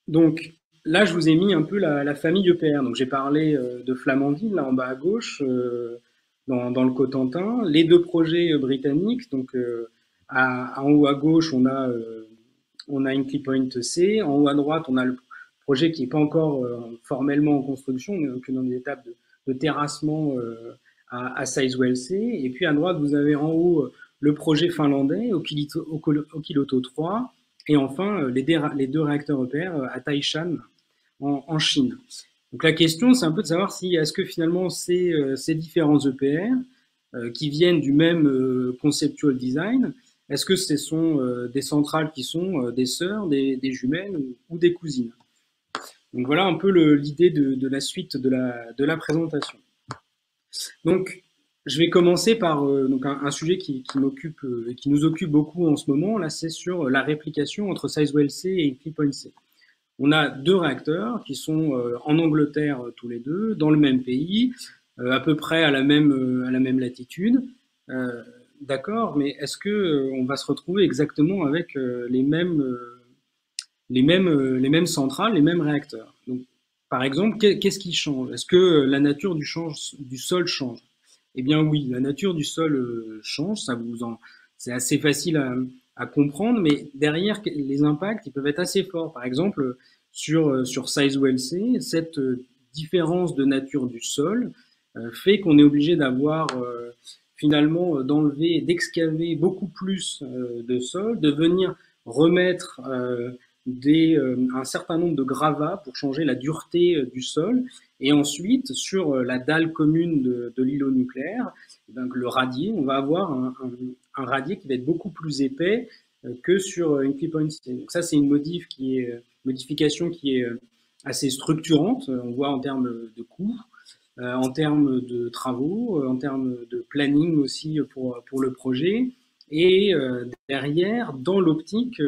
Donc là, je vous ai mis un peu la famille EPR. Donc, j'ai parlé de Flamanville, là en bas à gauche, dans le Cotentin. Les deux projets britanniques. Donc, en haut à gauche, on a Hinkley Point C. En haut à droite, on a le projet qui n'est pas encore formellement en construction, mais que dans des étapes de terrassement à Sizewell C. Et puis à droite, vous avez en haut le projet finlandais, Olkiluoto 3. Et enfin, les deux réacteurs EPR à Taishan, en Chine. Donc la question, c'est un peu de savoir est-ce que finalement ces différents EPR qui viennent du même conceptual design, est-ce que ce sont des centrales qui sont des sœurs, des jumelles ou des cousines? Donc voilà un peu l'idée de la suite de la présentation. Donc je vais commencer par donc un sujet qui nous occupe beaucoup en ce moment. Là, c'est sur la réplication entre Sizewell C et Hinkley Point C. On a deux réacteurs qui sont en Angleterre tous les deux, dans le même pays, à peu près à la même latitude. D'accord, mais est-ce que on va se retrouver exactement avec les mêmes centrales, les mêmes réacteurs? Donc, par exemple, qu'est-ce qui change? Est-ce que la nature du sol change? Eh bien oui, la nature du sol change. C'est assez facile à comprendre, mais derrière, les impacts, ils peuvent être assez forts. Par exemple, sur SizeOLC, cette différence de nature du sol fait qu'on est obligé d'avoir finalement d'enlever, d'excaver beaucoup plus de sol, de venir remettre un certain nombre de gravats pour changer la dureté du sol. Et ensuite, sur la dalle commune de l'îlot nucléaire, donc le radier, on va avoir un radier qui va être beaucoup plus épais que sur une clip-on. Donc ça, c'est une modification qui est assez structurante. On voit en termes de coûts, en termes de travaux, en termes de planning aussi pour le projet. Et derrière, dans l'optique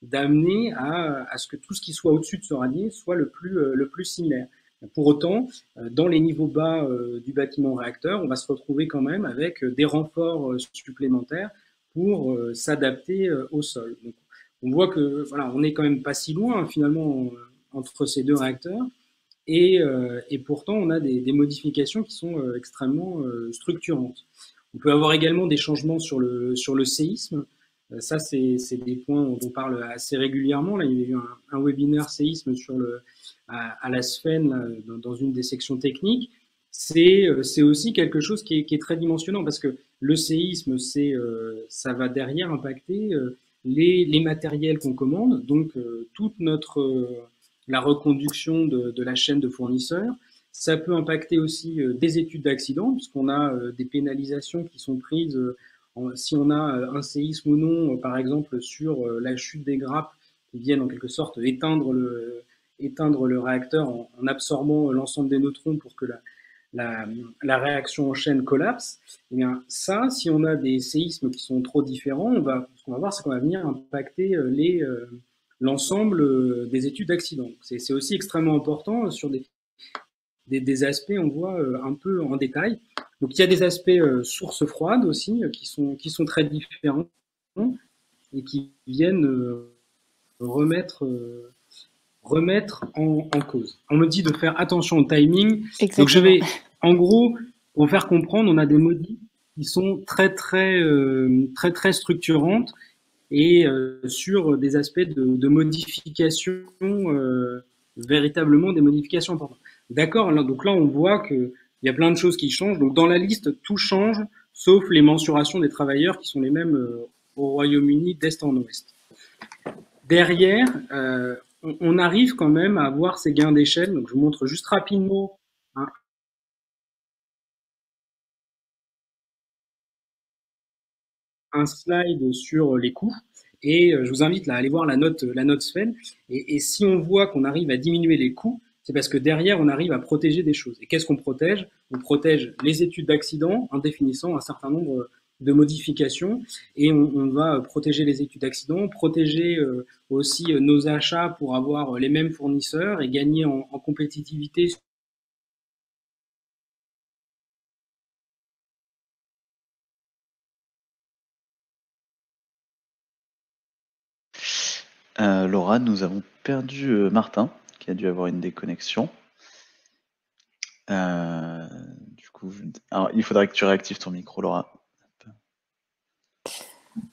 d'amener à ce que tout ce qui soit au-dessus de ce radier soit le plus similaire. Pour autant, dans les niveaux bas du bâtiment réacteur, on va se retrouver quand même avec des renforts supplémentaires pour s'adapter au sol. Donc, on voit que voilà, on n'est quand même pas si loin finalement entre ces deux réacteurs, et pourtant on a des modifications qui sont extrêmement structurantes. On peut avoir également des changements sur le séisme. Ça, c'est des points dont on parle assez régulièrement. Là, il y a eu un webinaire séisme à la SFEN, dans une des sections techniques. C'est aussi quelque chose qui est très dimensionnant, parce que le séisme, ça va derrière impacter les matériels qu'on commande, donc toute la reconduction de la chaîne de fournisseurs. Ça peut impacter aussi des études d'accident, puisqu'on a des pénalisations qui sont prises si on a un séisme ou non, par exemple sur la chute des grappes qui viennent en quelque sorte éteindre le réacteur en absorbant l'ensemble des neutrons pour que la réaction en chaîne collapse. Et bien ça, si on a des séismes qui sont trop différents, ce qu'on va voir, c'est qu'on va venir impacter l'ensemble des études d'accident. C'est aussi extrêmement important sur des aspects, on voit un peu en détail. Donc il y a des aspects sources froides aussi qui sont très différents et qui viennent remettre en cause. On me dit de faire attention au timing. Exactement. Donc je vais, en gros, pour faire comprendre, on a des modifs qui sont très structurantes et sur des aspects de modification, véritablement des modifications importantes. D'accord, donc là on voit qu'il y a plein de choses qui changent. Donc dans la liste, tout change, sauf les mensurations des travailleurs qui sont les mêmes au Royaume-Uni d'est en ouest. Derrière, on arrive quand même à avoir ces gains d'échelle. Donc je vous montre juste rapidement un slide sur les coûts. Et je vous invite là, à aller voir la note SFEN. Et si on voit qu'on arrive à diminuer les coûts, c'est parce que derrière, on arrive à protéger des choses. Et qu'est-ce qu'on protège? On protège les études d'accident en définissant un certain nombre de modifications. Et on va protéger les études d'accident, protéger aussi nos achats pour avoir les mêmes fournisseurs et gagner en compétitivité. Laura, nous avons perdu Martin, qui a dû avoir une déconnexion. Du coup, alors, il faudrait que tu réactives ton micro, Laura.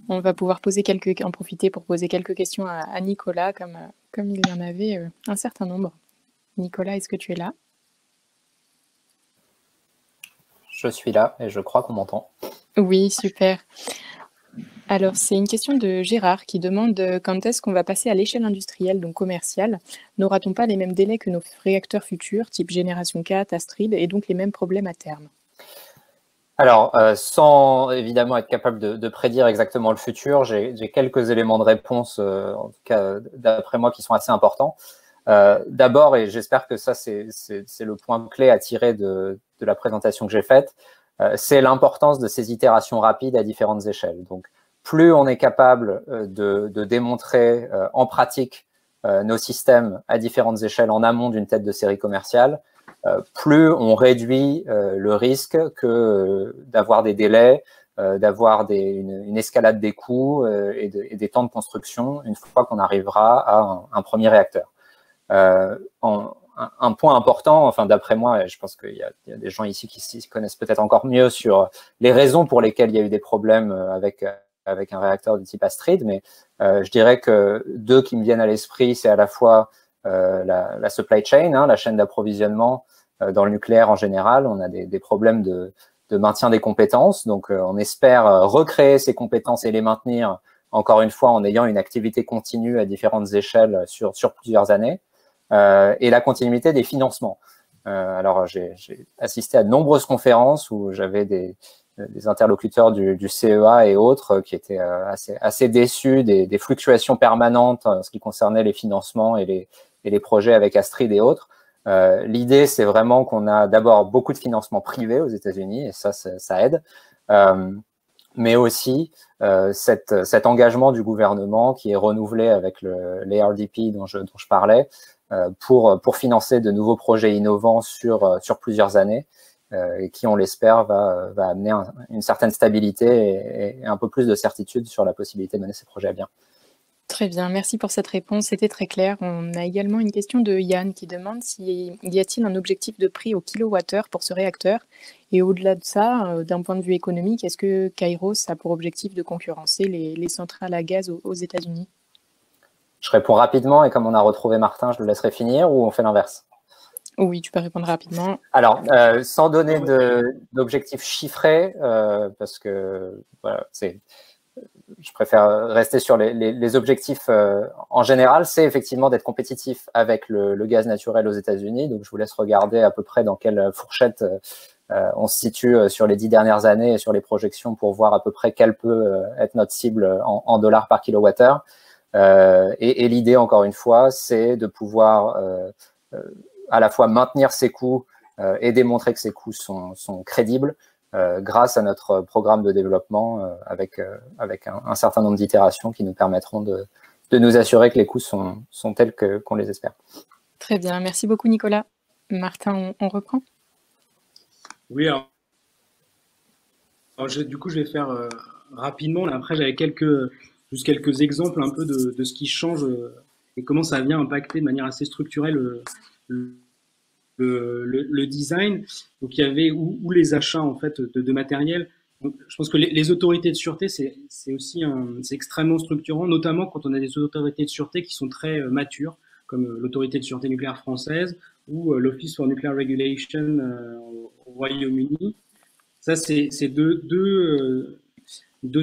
On va pouvoir en profiter pour poser quelques questions à Nicolas, comme il y en avait un certain nombre. Nicolas, est-ce que tu es là? Je suis là et je crois qu'on m'entend. Oui, super. Alors, c'est une question de Gérard qui demande quand est-ce qu'on va passer à l'échelle industrielle, donc commerciale. N'aura-t-on pas les mêmes délais que nos réacteurs futurs, type génération 4, Astrid, et donc les mêmes problèmes à terme? Alors, sans évidemment être capable de prédire exactement le futur, j'ai quelques éléments de réponse, en tout cas d'après moi, qui sont assez importants. D'abord, et j'espère que ça c'est le point clé à tirer de la présentation que j'ai faite, c'est l'importance de ces itérations rapides à différentes échelles. Donc, plus on est capable de démontrer en pratique nos systèmes à différentes échelles en amont d'une tête de série commerciale, plus on réduit le risque d'avoir des délais, d'avoir une escalade des coûts et des temps de construction une fois qu'on arrivera à un premier réacteur. Un point important, enfin d'après moi, et je pense qu'il y a des gens ici qui s'y connaissent peut-être encore mieux sur les raisons pour lesquelles il y a eu des problèmes avec avec un réacteur de type Astrid, mais je dirais que deux qui me viennent à l'esprit, c'est à la fois la supply chain, hein, la chaîne d'approvisionnement dans le nucléaire en général. On a des problèmes de maintien des compétences, donc on espère recréer ces compétences et les maintenir, encore une fois, en ayant une activité continue à différentes échelles sur plusieurs années, et la continuité des financements. Alors, j'ai assisté à de nombreuses conférences où j'avais des interlocuteurs du CEA et autres qui étaient assez déçus des fluctuations permanentes en ce qui concernait les financements et les projets avec Astrid et autres. L'idée, c'est vraiment qu'on a d'abord beaucoup de financements privés aux États-Unis, et ça aide, mais aussi cet engagement du gouvernement qui est renouvelé avec les RDP dont je parlais, pour financer de nouveaux projets innovants sur plusieurs années, et qui, on l'espère, va amener une certaine stabilité et un peu plus de certitude sur la possibilité de mener ces projets à bien. Très bien, merci pour cette réponse, c'était très clair. On a également une question de Yann qui demande y a-t-il un objectif de prix au kilowattheure pour ce réacteur? Et au-delà de ça, d'un point de vue économique, est-ce que Kairos a pour objectif de concurrencer les centrales à gaz aux États-Unis? Je réponds rapidement, et comme on a retrouvé Martin, je le laisserai finir, ou on fait l'inverse? Oui, tu peux répondre rapidement. Alors, sans donner d'objectifs chiffrés, parce que voilà, je préfère rester sur les objectifs en général, c'est effectivement d'être compétitif avec le gaz naturel aux États-Unis. Donc, je vous laisse regarder à peu près dans quelle fourchette on se situe sur les 10 dernières années et sur les projections pour voir à peu près quelle peut être notre cible en dollars par kilowattheure. Et l'idée, encore une fois, c'est de pouvoir à la fois maintenir ces coûts et démontrer que ces coûts sont crédibles grâce à notre programme de développement avec un certain nombre d'itérations qui nous permettront de nous assurer que les coûts sont tels qu'on les espère. Très bien, merci beaucoup Nicolas. Martin, on reprend? Oui, alors du coup, je vais faire rapidement. Là, après, j'avais juste quelques exemples un peu de ce qui change et comment ça vient impacter de manière assez structurelle le design. Donc, il y avait ou les achats en fait de matériel. Donc, je pense que les autorités de sûreté, c'est extrêmement structurant, notamment quand on a des autorités de sûreté qui sont très matures, comme l'autorité de sûreté nucléaire française ou l'Office for Nuclear Regulation au Royaume-Uni. Ça, c'est deux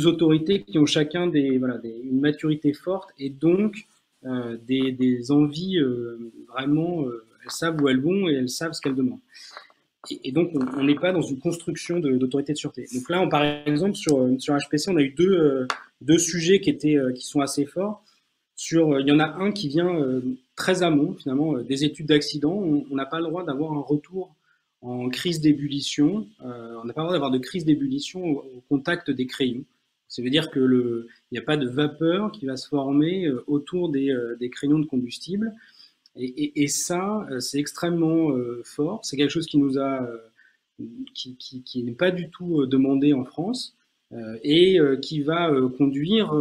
autorités qui ont chacun une maturité forte et donc des envies vraiment, elles savent où elles vont et elles savent ce qu'elles demandent. Et donc, on n'est pas dans une construction d'autorité de sûreté. Donc là, par exemple, sur HPC, on a eu deux sujets qui sont assez forts. Il y en a un qui vient très amont, finalement, des études d'accident. On n'a pas le droit d'avoir un retour en crise d'ébullition. On n'a pas le droit d'avoir de crise d'ébullition au contact des crayons. Ça veut dire qu'il n'y a pas de vapeur qui va se former autour des crayons de combustible. Et ça, c'est extrêmement fort. C'est quelque chose qui n'est pas du tout demandé en France et qui va conduire,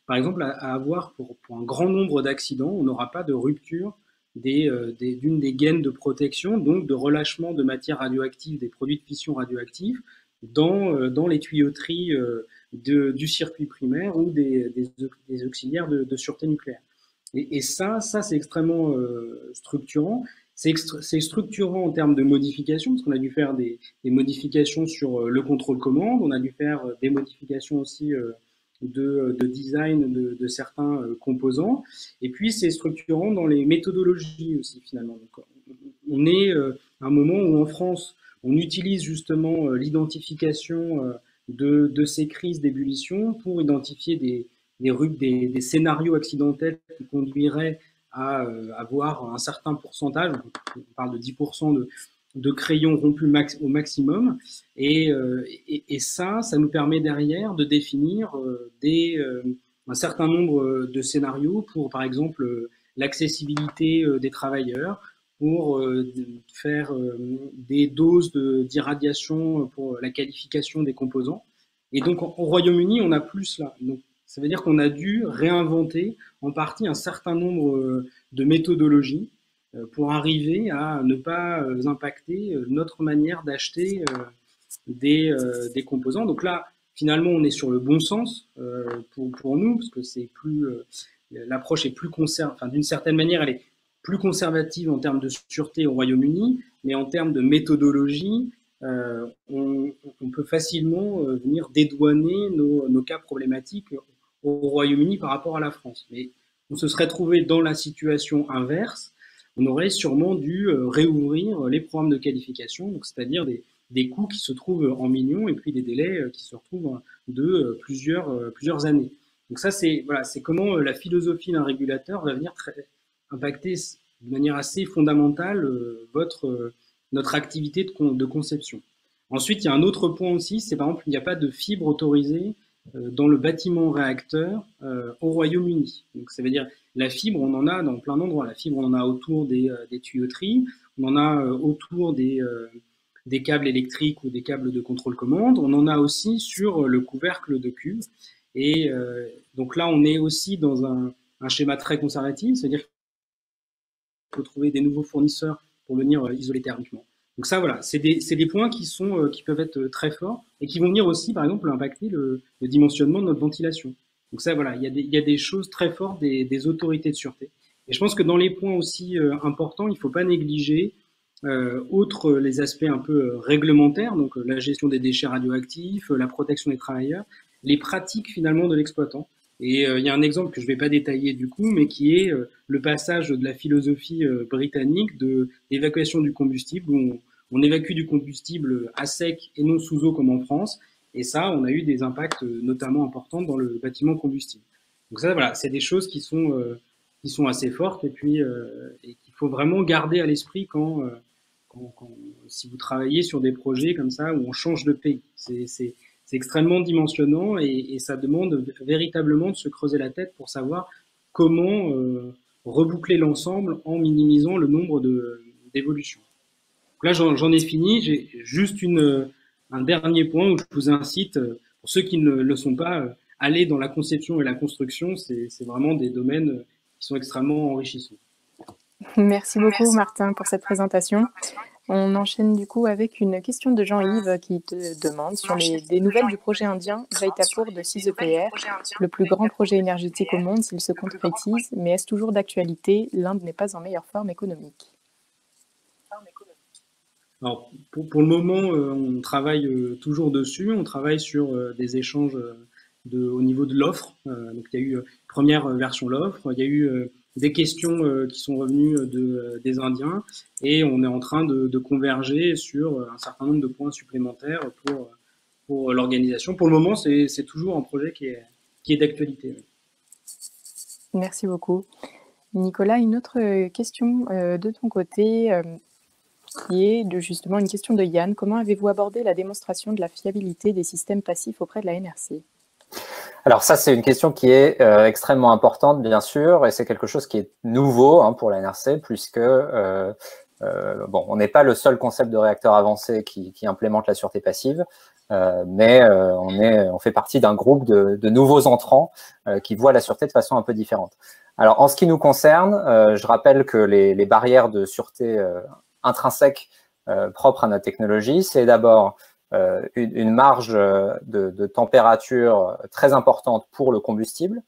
par exemple, à avoir pour un grand nombre d'accidents, on n'aura pas de rupture d'une des gaines de protection, donc de relâchement de matière radioactive, des produits de fission radioactifs dans les tuyauteries du circuit primaire ou des auxiliaires de sûreté nucléaire. Et ça c'est extrêmement structurant. C'est structurant en termes de modifications, parce qu'on a dû faire des modifications sur le contrôle-commande, on a dû faire des modifications aussi de design de certains composants, et puis c'est structurant dans les méthodologies aussi, finalement. Donc, on est à un moment où en France, on utilise justement l'identification de ces crises d'ébullition pour identifier des scénarios accidentels qui conduiraient à avoir un certain pourcentage, on parle de 10% de crayons rompus au maximum, et ça nous permet derrière de définir un certain nombre de scénarios pour, par exemple, l'accessibilité des travailleurs, pour faire des doses d'irradiation pour la qualification des composants. Et donc, au Royaume-Uni, on a plus là. Donc, ça veut dire qu'on a dû réinventer en partie un certain nombre de méthodologies pour arriver à ne pas impacter notre manière d'acheter des composants. Donc là, finalement, on est sur le bon sens pour nous, parce que c'est plus l'approche est plus d'une certaine manière, elle est plus conservative en termes de sûreté au Royaume-Uni, mais en termes de méthodologie, on peut facilement venir dédouaner nos cas problématiques au Royaume-Uni par rapport à la France. Mais on se serait trouvé dans la situation inverse, on aurait sûrement dû réouvrir les programmes de qualification, donc c'est-à-dire des coûts qui se trouvent en millions et puis des délais qui se retrouvent de plusieurs années. Donc ça, c'est comment la philosophie d'un régulateur va venir impacter de manière assez fondamentale notre activité de conception. Ensuite, il y a un autre point aussi, c'est par exemple, il n'y a pas de fibre autorisée dans le bâtiment réacteur au Royaume-Uni. Donc ça veut dire la fibre, on en a dans plein d'endroits. La fibre, on en a autour des tuyauteries, on en a autour des câbles électriques ou des câbles de contrôle-commande, on en a aussi sur le couvercle de cuve. Et donc là, on est aussi dans un schéma très conservatif, c'est-à-dire qu'il faut trouver des nouveaux fournisseurs pour venir isoler thermiquement. Donc ça, voilà, c'est des points qui peuvent être très forts et qui vont venir aussi, par exemple, impacter le dimensionnement de notre ventilation. Donc ça, voilà, il y a des choses très fortes des autorités de sûreté. Et je pense que dans les points aussi importants, il ne faut pas négliger outre les aspects un peu réglementaires, donc la gestion des déchets radioactifs, la protection des travailleurs, les pratiques finalement de l'exploitant. Et il y a un exemple que je ne vais pas détailler du coup, mais qui est le passage de la philosophie britannique d'évacuation du combustible, où on évacue du combustible à sec et non sous eau comme en France. Et ça, on a eu des impacts notamment importants dans le bâtiment combustible. Donc ça, voilà, c'est des choses qui sont assez fortes et puis et qu'il faut vraiment garder à l'esprit si vous travaillez sur des projets comme ça où on change de pays. C'est extrêmement dimensionnant et ça demande véritablement de se creuser la tête pour savoir comment reboucler l'ensemble en minimisant le nombre d'évolutions. Là, j'en ai fini. J'ai juste un dernier point où je vous incite, pour ceux qui ne le sont pas, aller dans la conception et la construction. C'est vraiment des domaines qui sont extrêmement enrichissants. Merci beaucoup, Martin, pour cette présentation. On enchaîne du coup avec une question de Jean-Yves qui te demande sur des nouvelles du projet indien Jaitapur de 6 EPR, le plus grand projet énergétique au monde s'il se concrétise, mais est-ce toujours d'actualité? L'Inde n'est pas en meilleure forme économique. Alors, pour le moment, on travaille toujours dessus. On travaille sur des échanges au niveau de l'offre. Donc, il y a eu première version de l'offre. Il y a eu des questions qui sont revenues des Indiens et on est en train de converger sur un certain nombre de points supplémentaires pour l'organisation. Pour le moment, c'est toujours un projet qui est d'actualité. Merci beaucoup. Nicolas, une autre question de ton côté qui est justement une question de Yann. Comment avez-vous abordé la démonstration de la fiabilité des systèmes passifs auprès de la NRC? Alors ça, c'est une question qui est extrêmement importante, bien sûr, et c'est quelque chose qui est nouveau pour la NRC, puisque on n'est pas le seul concept de réacteur avancé qui implémente la sûreté passive, mais on fait partie d'un groupe de nouveaux entrants qui voient la sûreté de façon un peu différente. Alors, en ce qui nous concerne, je rappelle que les barrières de sûreté intrinsèques propres à notre technologie, c'est d'abord une marge de température très importante pour le combustible,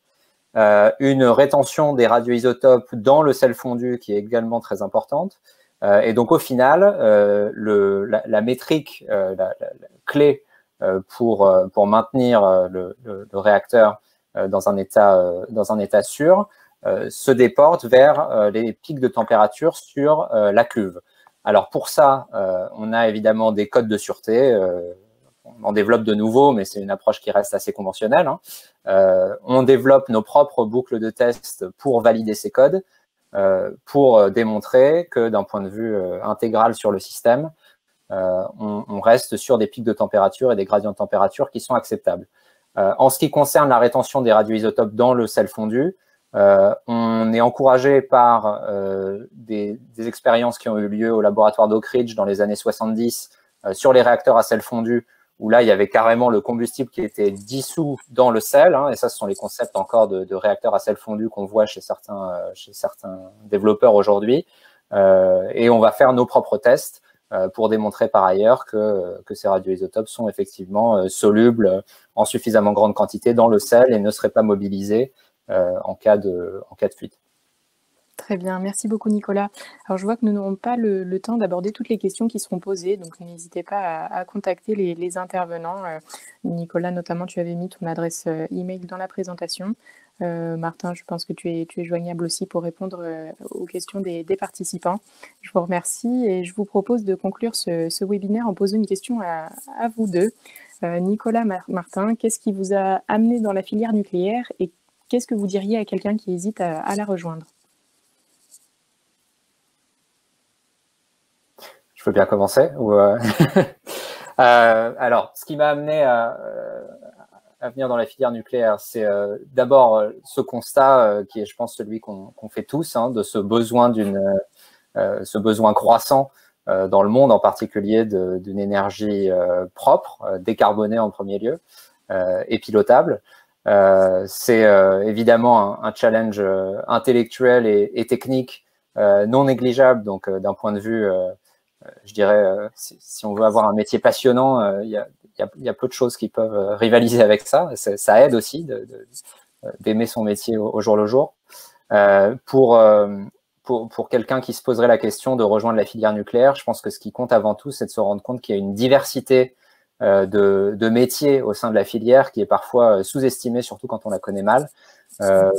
une rétention des radioisotopes dans le sel fondu qui est également très importante. Et donc, au final, la métrique, la clé pour maintenir le réacteur dans un état sûr se déporte vers les pics de température sur la cuve. Alors pour ça, on a évidemment des codes de sûreté, on en développe de nouveaux, mais c'est une approche qui reste assez conventionnelle. On développe nos propres boucles de test pour valider ces codes, pour démontrer que d'un point de vue intégral sur le système, on reste sur des pics de température et des gradients de température qui sont acceptables. En ce qui concerne la rétention des radioisotopes dans le sel fondu, on est encouragé par des expériences qui ont eu lieu au laboratoire d'Oak Ridge dans les années 70 sur les réacteurs à sel fondu, où là, il y avait carrément le combustible qui était dissous dans le sel, et ça, ce sont les concepts encore de réacteurs à sel fondu qu'on voit chez certains développeurs aujourd'hui. Et on va faire nos propres tests pour démontrer par ailleurs que ces radioisotopes sont effectivement solubles en suffisamment grande quantité dans le sel et ne seraient pas mobilisés en cas de fuite. Très bien, merci beaucoup Nicolas. Alors je vois que nous n'aurons pas le temps d'aborder toutes les questions qui seront posées, donc n'hésitez pas à contacter les intervenants. Nicolas, notamment, tu avais mis ton adresse email dans la présentation. Martin, je pense que tu es joignable aussi pour répondre aux questions des participants. Je vous remercie et je vous propose de conclure ce webinaire en posant une question à vous deux. Nicolas, Martin, qu'est-ce qui vous a amené dans la filière nucléaire et qu'est-ce que vous diriez à quelqu'un qui hésite à la rejoindre ? Je peux bien commencer alors, ce qui m'a amené à venir dans la filière nucléaire, c'est d'abord ce constat qui est, je pense, celui qu'on fait tous, de ce besoin ce besoin croissant dans le monde, en particulier d'une énergie propre, décarbonée en premier lieu, et pilotable. C'est évidemment un challenge intellectuel et technique non négligeable, donc d'un point de vue je dirais, si on veut avoir un métier passionnant, il y a peu de choses qui peuvent rivaliser avec ça. Ça aide aussi d'aimer son métier au jour le jour. Pour quelqu'un qui se poserait la question de rejoindre la filière nucléaire, je pense que ce qui compte avant tout, c'est de se rendre compte qu'il y a une diversité de métiers au sein de la filière qui est parfois sous-estimée, surtout quand on la connaît mal.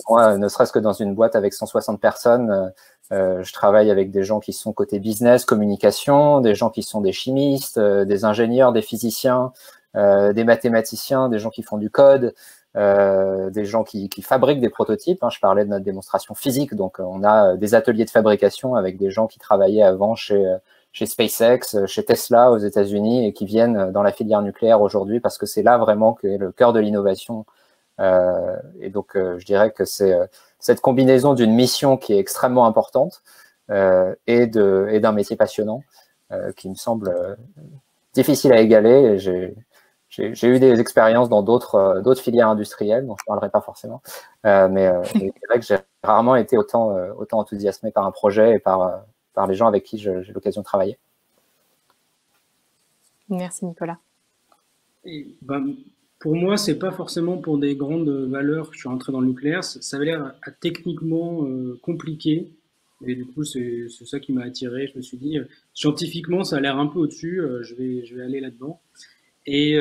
Moi, ne serait-ce que dans une boîte avec 160 personnes, je travaille avec des gens qui sont côté business, communication, des gens qui sont des chimistes, des ingénieurs, des physiciens, des mathématiciens, des gens qui font du code, des gens qui fabriquent des prototypes. Je parlais de notre démonstration physique, donc on a des ateliers de fabrication avec des gens qui travaillaient avant chez SpaceX, chez Tesla aux États-Unis et qui viennent dans la filière nucléaire aujourd'hui parce que c'est là vraiment qu'est le cœur de l'innovation. Et donc, je dirais que c'est cette combinaison d'une mission qui est extrêmement importante et d'un métier passionnant qui me semble difficile à égaler. J'ai eu des expériences dans d'autres filières industrielles dont je ne parlerai pas forcément, mais c'est vrai que j'ai rarement été autant enthousiasmé par un projet et par les gens avec qui j'ai l'occasion de travailler. Merci Nicolas. Pour moi, c'est pas forcément pour des grandes valeurs que je suis rentré dans le nucléaire. Ça avait l'air techniquement compliqué. Et du coup, c'est ça qui m'a attiré. Je me suis dit, scientifiquement, ça a l'air un peu au-dessus. Je vais aller là-dedans. Et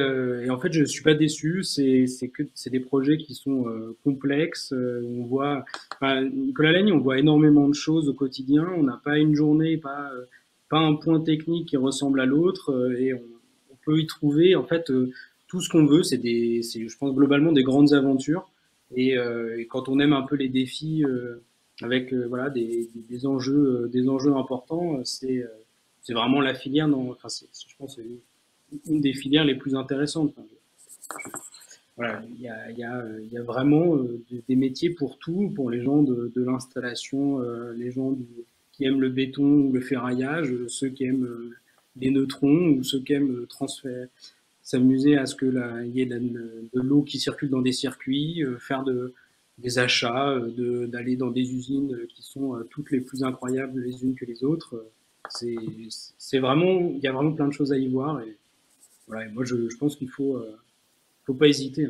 en fait, je suis pas déçu. C'est des projets qui sont complexes. On voit, Nicolas Lagny, on voit énormément de choses au quotidien. On n'a pas une journée, pas un point technique qui ressemble à l'autre. Et on peut y trouver, en fait, tout ce qu'on veut. C'est, je pense, globalement des grandes aventures. Et quand on aime un peu les défis avec voilà des enjeux importants, c'est vraiment la filière. Je pense c'est une des filières les plus intéressantes. Voilà, il y a vraiment des métiers pour tout, pour les gens de l'installation, les gens qui aiment le béton ou le ferraillage, ceux qui aiment les neutrons ou ceux qui aiment s'amuser à ce que il y ait de l'eau qui circule dans des circuits, faire des achats, d'aller dans des usines qui sont toutes les plus incroyables les unes que les autres. C'est vraiment, il y a vraiment plein de choses à y voir. Et voilà, et moi je pense qu'il faut pas hésiter.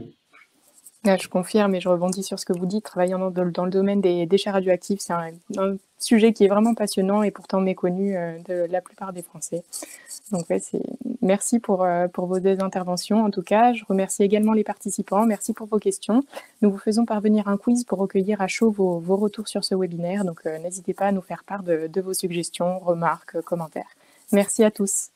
Je confirme et je rebondis sur ce que vous dites. Travaillant dans le domaine des déchets radioactifs, c'est un sujet qui est vraiment passionnant et pourtant méconnu de la plupart des Français. Donc merci pour vos deux interventions. En tout cas, je remercie également les participants. Merci pour vos questions. Nous vous faisons parvenir un quiz pour recueillir à chaud vos retours sur ce webinaire. Donc n'hésitez pas à nous faire part de vos suggestions, remarques, commentaires. Merci à tous.